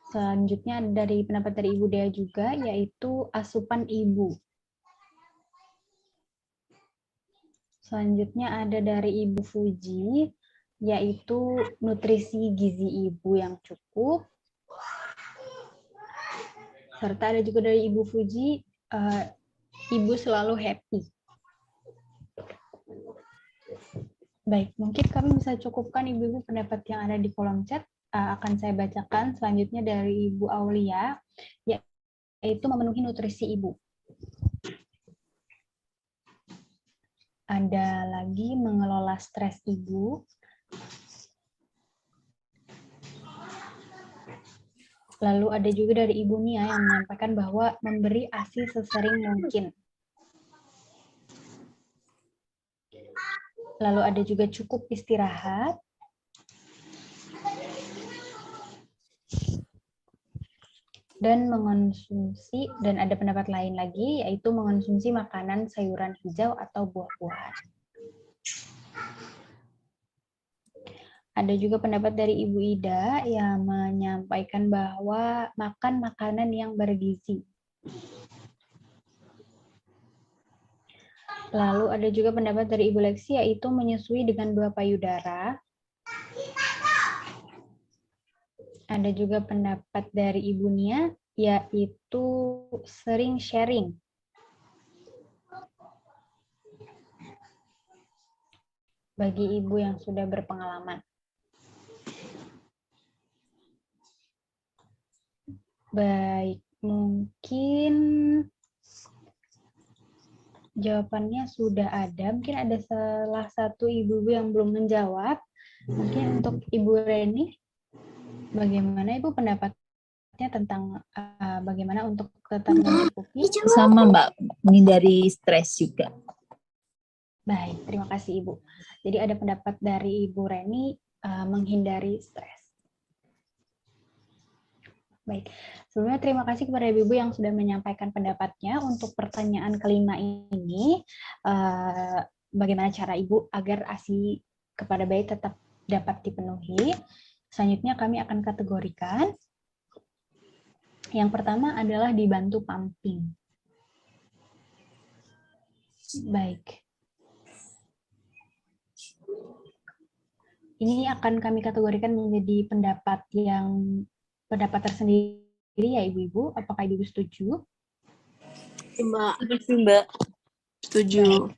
Speaker 1: Selanjutnya dari pendapat dari Ibu Dea juga, yaitu asupan ibu. Selanjutnya ada dari Ibu Fuji, yaitu nutrisi gizi ibu yang cukup. Serta ada juga dari Ibu Fuji, ibu selalu happy. Baik, mungkin kami bisa cukupkan ibu-ibu pendapat yang ada di kolom chat. Akan saya bacakan selanjutnya dari Ibu Aulia, yaitu memenuhi nutrisi ibu. Ada lagi mengelola stres ibu. Lalu ada juga dari Ibu Nia yang menyampaikan bahwa memberi ASI sesering mungkin. Lalu ada juga cukup istirahat. Dan mengonsumsi, dan ada pendapat lain lagi, yaitu mengonsumsi makanan sayuran hijau atau buah-buahan. Ada juga pendapat dari Ibu Ida yang menyampaikan bahwa makan makanan yang bergizi. Lalu ada juga pendapat dari Ibu Lexi, yaitu menyusui dengan 2 payudara. Ada juga pendapat dari Ibu Nia, yaitu sering sharing. Bagi ibu yang sudah berpengalaman. Baik, mungkin jawabannya sudah ada. Mungkin ada salah satu ibu-ibu yang belum menjawab. Mungkin untuk Ibu Reni. Bagaimana Ibu pendapatnya tentang bagaimana untuk tetap mencukupi?
Speaker 3: Sama Mbak, menghindari stres juga.
Speaker 1: Baik, terima kasih Ibu. Jadi ada pendapat dari Ibu Reni menghindari stres. Baik, sebelumnya terima kasih kepada Ibu yang sudah menyampaikan pendapatnya. Untuk pertanyaan kelima ini, bagaimana cara Ibu agar ASI kepada bayi tetap dapat dipenuhi? Selanjutnya kami akan kategorikan. Yang pertama adalah dibantu pumping. Baik. Ini akan kami kategorikan menjadi pendapat tersendiri ya Ibu-Ibu. Apakah Ibu setuju?
Speaker 6: Mbak.
Speaker 8: Mbak.
Speaker 7: Setuju.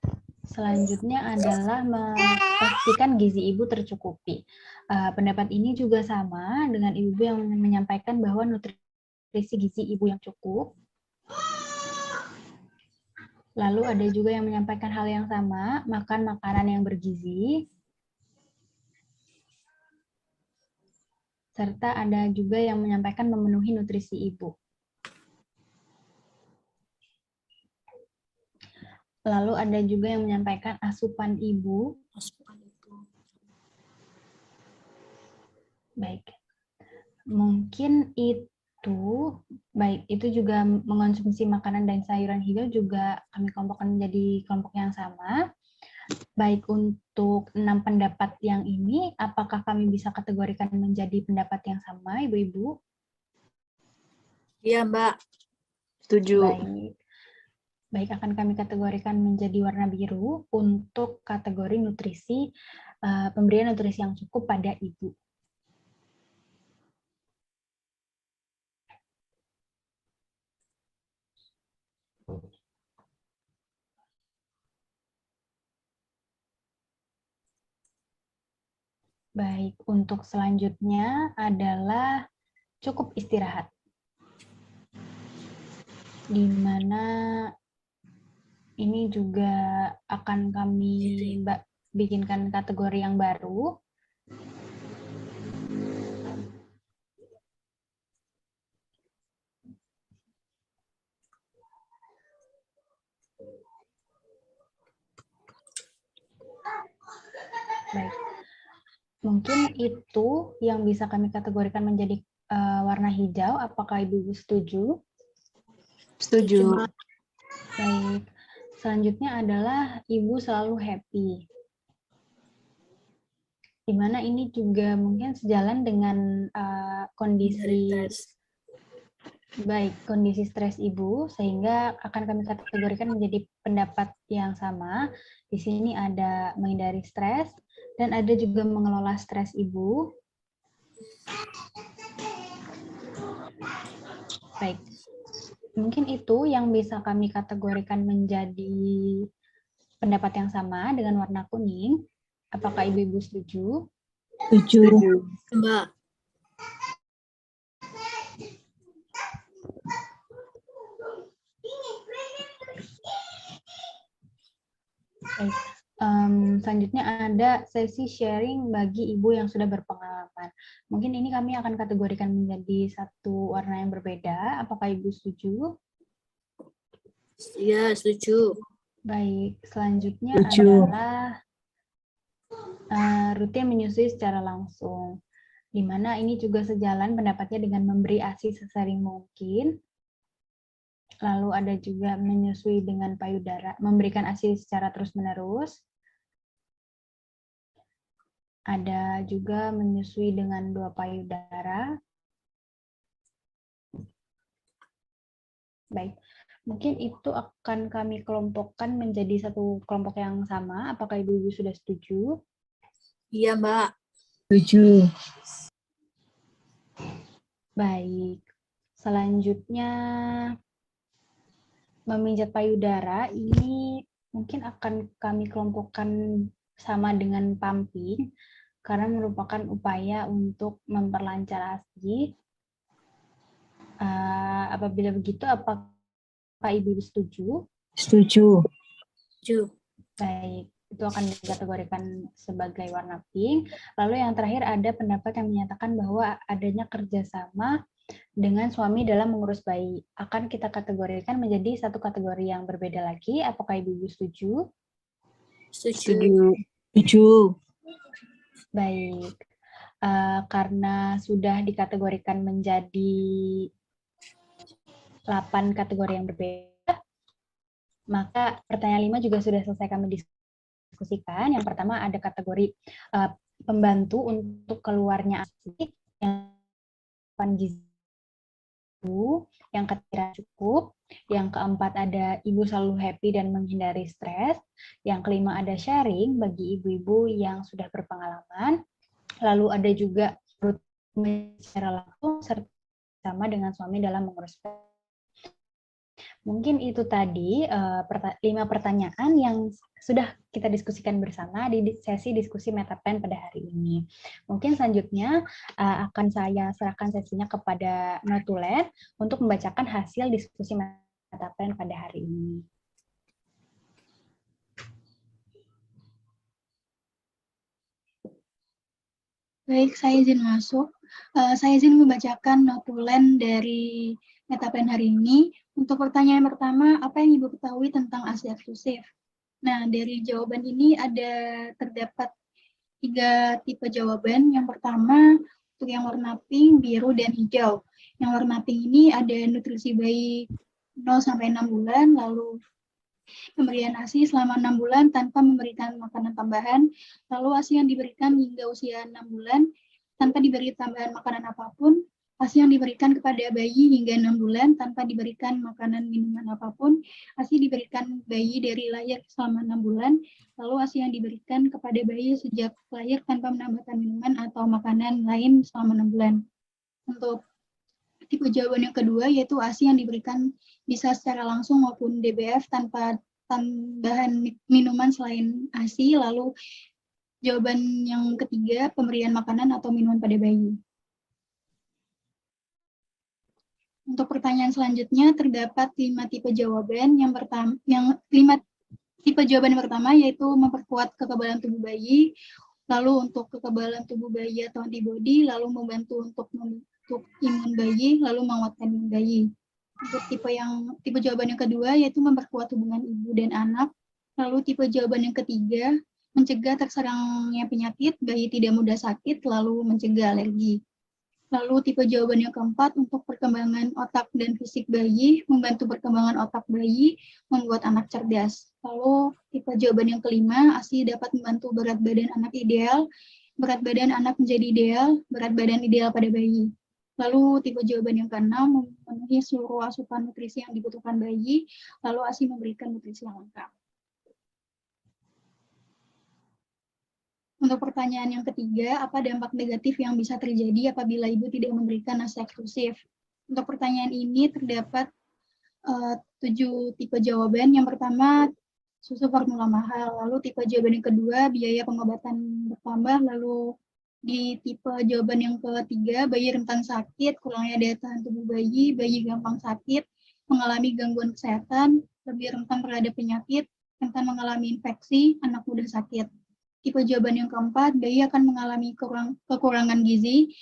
Speaker 1: Selanjutnya adalah memastikan gizi ibu tercukupi. Pendapat ini juga sama dengan ibu yang menyampaikan bahwa nutrisi gizi ibu yang cukup. Lalu ada juga yang menyampaikan hal yang sama, makan makanan yang bergizi. Serta ada juga yang menyampaikan memenuhi nutrisi ibu. Lalu ada juga yang menyampaikan asupan ibu. Baik. Mungkin itu juga mengonsumsi makanan dan sayuran hijau juga kami kelompokkan menjadi kelompok yang sama. Baik, untuk 6 pendapat yang ini, apakah kami bisa kategorikan menjadi pendapat yang sama, Ibu-Ibu?
Speaker 6: Iya, Mbak.
Speaker 7: Setuju.
Speaker 1: Baik, akan kami kategorikan menjadi warna biru untuk kategori nutrisi, pemberian nutrisi yang cukup pada ibu. Baik, untuk selanjutnya adalah cukup istirahat. Di mana ini juga akan kami bikinkan kategori yang baru. Baik. Mungkin itu yang bisa kami kategorikan menjadi warna hijau. Apakah Ibu setuju?
Speaker 7: Setuju.
Speaker 1: Baik. Selanjutnya adalah Ibu selalu happy. Di mana ini juga mungkin sejalan dengan kondisi stres Ibu, sehingga akan kami kategorikan menjadi pendapat yang sama. Di sini ada menghindari stres, dan ada juga mengelola stres Ibu. Baik, mungkin itu yang bisa kami kategorikan menjadi pendapat yang sama dengan warna kuning. Apakah Ibu-Ibu setuju?
Speaker 3: Setuju.
Speaker 6: Mbak.
Speaker 1: Baik. Selanjutnya ada sesi sharing bagi ibu yang sudah berpengalaman. Mungkin ini kami akan kategorikan menjadi satu warna yang berbeda. Apakah Ibu setuju?
Speaker 6: Iya, setuju.
Speaker 1: Baik, selanjutnya adalah rutin menyusui secara langsung. Di mana ini juga sejalan pendapatnya dengan memberi ASI sesering mungkin. Lalu ada juga menyusui dengan payudara, memberikan ASI secara terus-menerus. Ada juga menyusui dengan 2 payudara. Baik, mungkin itu akan kami kelompokkan menjadi satu kelompok yang sama. Apakah Ibu-Ibu sudah setuju?
Speaker 6: Iya, Mbak.
Speaker 3: Setuju.
Speaker 1: Baik, selanjutnya memijat payudara ini mungkin akan kami kelompokkan sama dengan pumping, karena merupakan upaya untuk memperlancar ASI. Apabila begitu, apakah Ibu setuju?
Speaker 3: Setuju.
Speaker 6: Setuju.
Speaker 1: Baik, itu akan dikategorikan sebagai warna pink. Lalu yang terakhir ada pendapat yang menyatakan bahwa adanya kerjasama dengan suami dalam mengurus bayi. Akan kita kategorikan menjadi satu kategori yang berbeda lagi. Apakah Ibu setuju?
Speaker 6: Setuju.
Speaker 3: Setuju.
Speaker 1: Baik, karena sudah dikategorikan menjadi 8 kategori yang berbeda, maka pertanyaan 5 juga sudah selesai kami diskusikan. Yang pertama ada kategori pembantu untuk keluarnya ASI yang gizi yang ketiga cukup, yang keempat ada ibu selalu happy dan menghindari stres, yang kelima ada sharing bagi ibu-ibu yang sudah berpengalaman, lalu ada juga rutin secara langsung serta sama dengan suami dalam mengurus. Mungkin itu tadi 5 pertanyaan yang sudah kita diskusikan bersama di sesi diskusi Metaplan pada hari ini. Mungkin selanjutnya akan saya serahkan sesinya kepada Notulen untuk membacakan hasil diskusi Metaplan pada hari ini.
Speaker 5: Baik, saya izin masuk. Saya izin membacakan notulen dari Metaplan hari ini. Untuk pertanyaan pertama, apa yang Ibu ketahui tentang ASI eksklusif? Nah, dari jawaban ini terdapat 3 tipe jawaban. Yang pertama, untuk yang warna pink, biru, dan hijau. Yang warna pink ini ada nutrisi bayi 0-6 bulan, lalu pemberian ASI selama 6 bulan tanpa memberikan makanan tambahan, lalu ASI yang diberikan hingga usia 6 bulan tanpa diberi tambahan makanan apapun, ASI yang diberikan kepada bayi hingga 6 bulan tanpa diberikan makanan minuman apapun, ASI diberikan bayi dari lahir selama 6 bulan, lalu ASI yang diberikan kepada bayi sejak lahir tanpa menambahkan minuman atau makanan lain selama 6 bulan. Untuk tipe jawaban yang kedua yaitu ASI yang diberikan bisa secara langsung maupun DBF tanpa tambahan minuman selain ASI. Lalu jawaban yang ketiga, pemberian makanan atau minuman pada bayi. Untuk pertanyaan selanjutnya terdapat 5 tipe jawaban. Yang 5 tipe jawaban yang pertama yaitu memperkuat kekebalan tubuh bayi, lalu untuk kekebalan tubuh bayi atau antibodi, lalu membantu untuk membentuk imun bayi, lalu menguatkan imun bayi. Untuk tipe jawaban yang kedua yaitu memperkuat hubungan ibu dan anak. Lalu tipe jawaban yang ketiga, mencegah terserangnya penyakit, bayi tidak mudah sakit, lalu mencegah alergi. Lalu tipe jawaban yang keempat, untuk perkembangan otak dan fisik bayi, membantu perkembangan otak bayi, membuat anak cerdas. Lalu tipe jawaban yang kelima, ASI dapat membantu berat badan anak ideal, berat badan anak menjadi ideal, berat badan ideal pada bayi. Lalu tipe jawaban yang keenam, memenuhi seluruh asupan nutrisi yang dibutuhkan bayi, lalu ASI memberikan nutrisi yang lengkap. Untuk pertanyaan yang ketiga, apa dampak negatif yang bisa terjadi apabila ibu tidak memberikan ASI eksklusif? Untuk pertanyaan ini terdapat 7 tipe jawaban. Yang pertama, susu formula mahal. Lalu tipe jawaban yang kedua, biaya pengobatan bertambah. Lalu di tipe jawaban yang ketiga, bayi rentan sakit, kurangnya daya tahan tubuh bayi gampang sakit, mengalami gangguan kesehatan, lebih rentan terhadap penyakit, rentan mengalami infeksi, anak mudah sakit. Tipe jawaban yang keempat, bayi akan mengalami kekurangan gizi.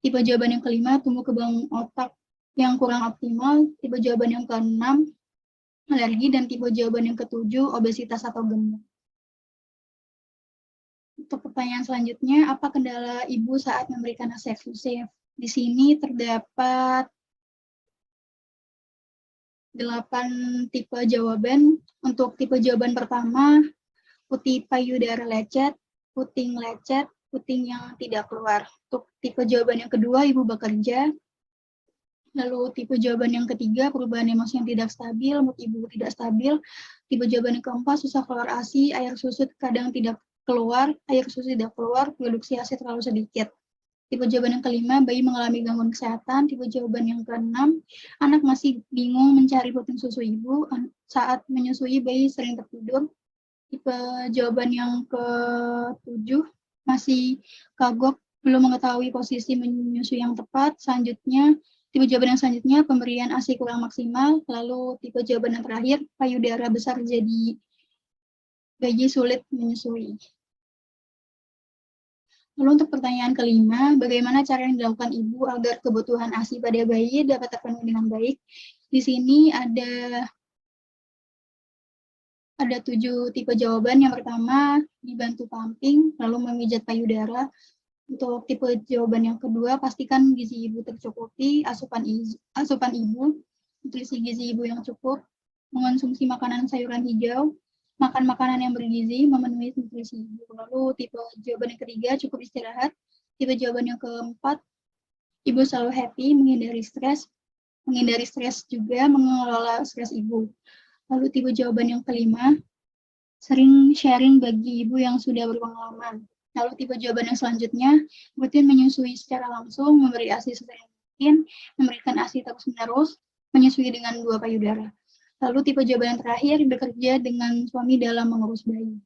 Speaker 5: Tipe jawaban yang kelima, tumbuh kembang otak yang kurang optimal. Tipe jawaban yang keenam, alergi. Dan tipe jawaban yang ketujuh, obesitas atau gemuk. Untuk pertanyaan selanjutnya, apa kendala ibu saat memberikan ASI eksklusif? Di sini terdapat 8 tipe jawaban. Untuk tipe jawaban pertama, putih payudara lecet, puting lecet, puting yang tidak keluar. Untuk tipe jawaban yang kedua, ibu bekerja. Lalu tipe jawaban yang ketiga, perubahan emosi yang tidak stabil, mood ibu tidak stabil. Tipe jawaban yang keempat, susah keluar ASI, air susu kadang tidak keluar, produksi ASI terlalu sedikit. Tipe jawaban yang kelima, bayi mengalami gangguan kesehatan. Tipe jawaban yang keenam, anak masih bingung mencari puting susu ibu. Saat menyusui, bayi sering tertidur. Tipe jawaban yang ke-7, masih kagok, belum mengetahui posisi menyusui yang tepat. Selanjutnya, tipe jawaban yang selanjutnya, pemberian ASI kurang maksimal. Lalu tipe jawaban yang terakhir, payudara besar jadi bayi sulit menyusui. Lalu untuk pertanyaan kelima, bagaimana cara yang dilakukan ibu agar kebutuhan ASI pada bayi dapat terpenuhi dengan baik? Di sini ada 7 tipe jawaban. Yang pertama, dibantu pumping, lalu memijat payudara. Untuk tipe jawaban yang kedua, pastikan gizi ibu tercukupi, asupan ibu, nutrisi gizi ibu yang cukup, mengonsumsi makanan sayuran hijau, makan makanan yang bergizi, memenuhi nutrisi ibu. Lalu tipe jawaban yang ketiga, cukup istirahat. Tipe jawaban yang keempat, ibu selalu happy, menghindari stres. menghindari stres juga, mengelola stres ibu. Lalu tipe jawaban yang kelima, sering sharing bagi ibu yang sudah berpengalaman. Lalu tipe jawaban yang selanjutnya, rutin menyusui secara langsung, memberi ASI sesering mungkin, memberikan ASI terus-menerus, menyusui dengan 2 payudara. Lalu tipe jawaban yang terakhir, bekerja dengan suami dalam mengurus bayi.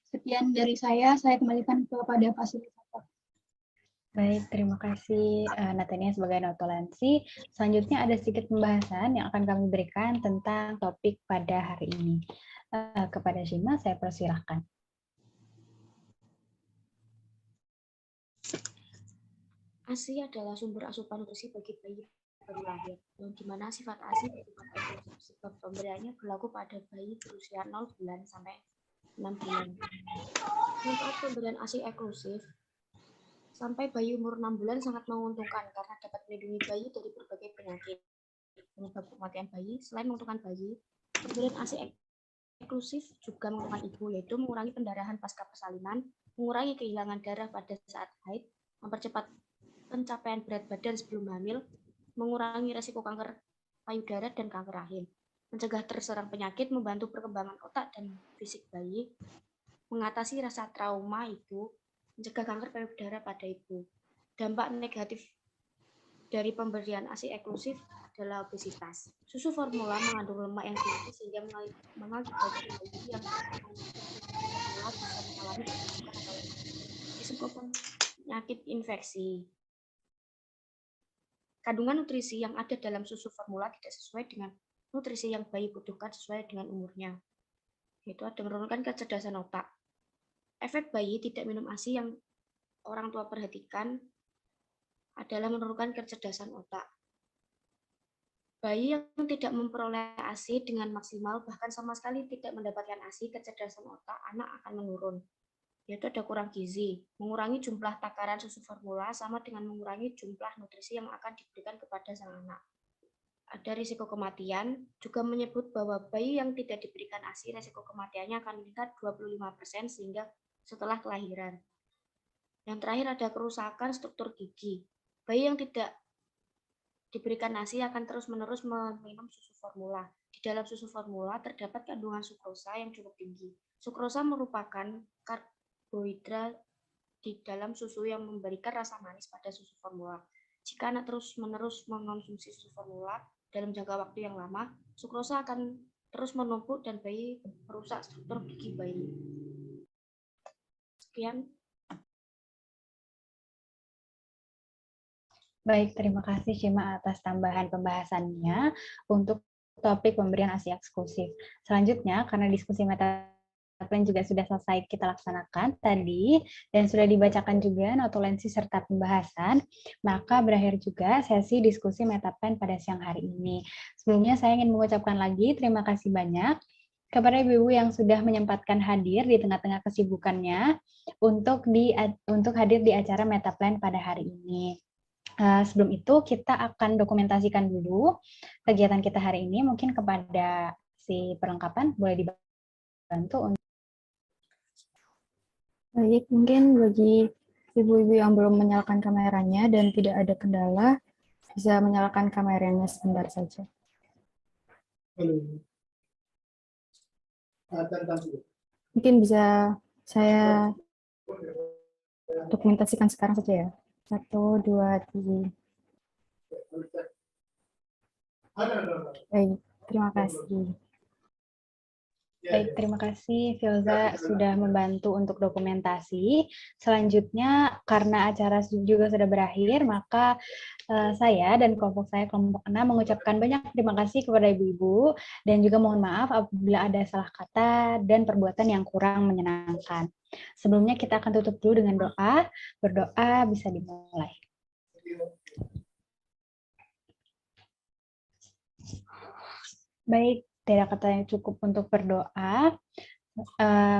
Speaker 5: Sekian dari saya kembalikan kepada fasilitator.
Speaker 1: Baik, terima kasih Natania sebagai notulensi. Selanjutnya ada sedikit pembahasan yang akan kami berikan tentang topik pada hari ini. Kepada Shima, saya persilahkan.
Speaker 2: ASI adalah sumber asupan nutrisi bagi bayi baru lahir, yang dimana sifat ASI bersifat eksklusif sebab pemberiannya berlaku pada bayi berusia 0 bulan sampai 6 bulan. Manfaat pemberian ASI eksklusif sampai bayi umur 6 bulan sangat menguntungkan karena dapat melindungi bayi dari berbagai penyakit. Penyebab kematian bayi, selain menguntungkan bayi, pemberian ASI eksklusif juga menguntungkan ibu, yaitu mengurangi pendarahan pasca persalinan, mengurangi kehilangan darah pada saat haid, mempercepat pencapaian berat badan sebelum hamil, mengurangi resiko kanker payudara dan kanker rahim, mencegah terserang penyakit, membantu perkembangan otak dan fisik bayi, mengatasi rasa trauma ibu, mencegah kanker payudara pada ibu. Dampak negatif dari pemberian ASI eksklusif adalah obesitas. Susu formula mengandung lemak yang tinggi sehingga mengakibatkan bayi yang formula bisa mengalami risiko penyakit infeksi. Kandungan nutrisi yang ada dalam susu formula tidak sesuai dengan nutrisi yang bayi butuhkan sesuai dengan umurnya. Yaitu ada menurunkan kecerdasan otak. Efek bayi tidak minum ASI yang orang tua perhatikan adalah menurunkan kecerdasan otak. Bayi yang tidak memperoleh ASI dengan maksimal, bahkan sama sekali tidak mendapatkan ASI, kecerdasan otak anak akan menurun. Yaitu ada kurang gizi, mengurangi jumlah takaran susu formula sama dengan mengurangi jumlah nutrisi yang akan diberikan kepada sang anak. Ada risiko kematian, juga menyebut bahwa bayi yang tidak diberikan ASI, risiko kematiannya akan meningkat 25% sehingga setelah kelahiran. Yang terakhir ada kerusakan struktur gigi. Bayi yang tidak diberikan ASI akan terus-menerus meminum susu formula. Di dalam susu formula terdapat kandungan sukrosa yang cukup tinggi. Sukrosa merupakan karbohidrat di dalam susu yang memberikan rasa manis pada susu formula. Jika anak terus-menerus mengonsumsi susu formula dalam jangka waktu yang lama, sukrosa akan terus menumpuk dan bayi merusak struktur gigi bayi. Sekian.
Speaker 1: Baik, terima kasih Shima atas tambahan pembahasannya untuk topik pemberian ASI eksklusif. Selanjutnya, karena diskusi metaplan juga sudah selesai kita laksanakan tadi, dan sudah dibacakan juga notulensi serta pembahasan, maka berakhir juga sesi diskusi metaplan pada siang hari ini. Sebelumnya saya ingin mengucapkan lagi terima kasih banyak kepada ibu-ibu yang sudah menyempatkan hadir di tengah-tengah kesibukannya untuk hadir di acara metaplan pada hari ini. Sebelum itu kita akan dokumentasikan dulu kegiatan kita hari ini. Mungkin kepada si perlengkapan boleh dibantu.
Speaker 7: Baik, mungkin bagi ibu-ibu yang belum menyalakan kameranya dan tidak ada kendala, bisa menyalakan kameranya sebentar saja. Mungkin bisa saya dokumentasikan sekarang saja ya. 1, 2, 3. Baik, terima kasih.
Speaker 1: Baik, terima kasih Filza sudah membantu untuk dokumentasi. Selanjutnya, karena acara juga sudah berakhir, maka saya dan kelompok saya, kelompok 6, mengucapkan banyak terima kasih kepada ibu-ibu, dan juga mohon maaf apabila ada salah kata dan perbuatan yang kurang menyenangkan. Sebelumnya kita akan tutup dulu dengan doa. Berdoa bisa dimulai. Baik, tidak kata yang cukup untuk berdoa.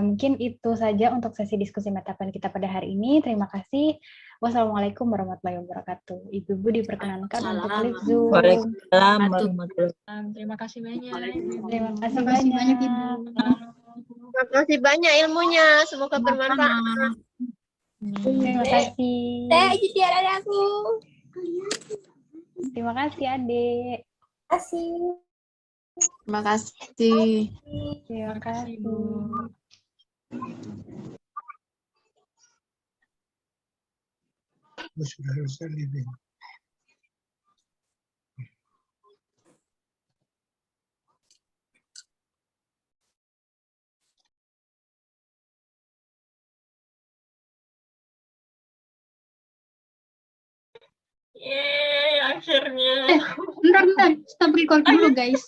Speaker 1: Mungkin itu saja untuk sesi diskusi metaplan kita pada hari ini. Terima kasih. Wassalamualaikum warahmatullahi wabarakatuh. Ibu-ibu diperkenankan untuk klik Zoom.
Speaker 3: Waalaikumsalam warahmatullahi wabarakatuh.
Speaker 4: Terima kasih banyak.
Speaker 1: Terima kasih
Speaker 5: banyak Ibu.
Speaker 10: Terima kasih banyak ilmunya. Semoga bermanfaat.
Speaker 1: Terima kasih.
Speaker 10: Teh, jadi ada aku.
Speaker 1: Terima kasih, Adik.
Speaker 3: Terima kasih.
Speaker 1: Terima kasih.
Speaker 11: Sudah selesai living.
Speaker 4: Yeay, akhirnya.
Speaker 5: Bentar, stop record dulu guys.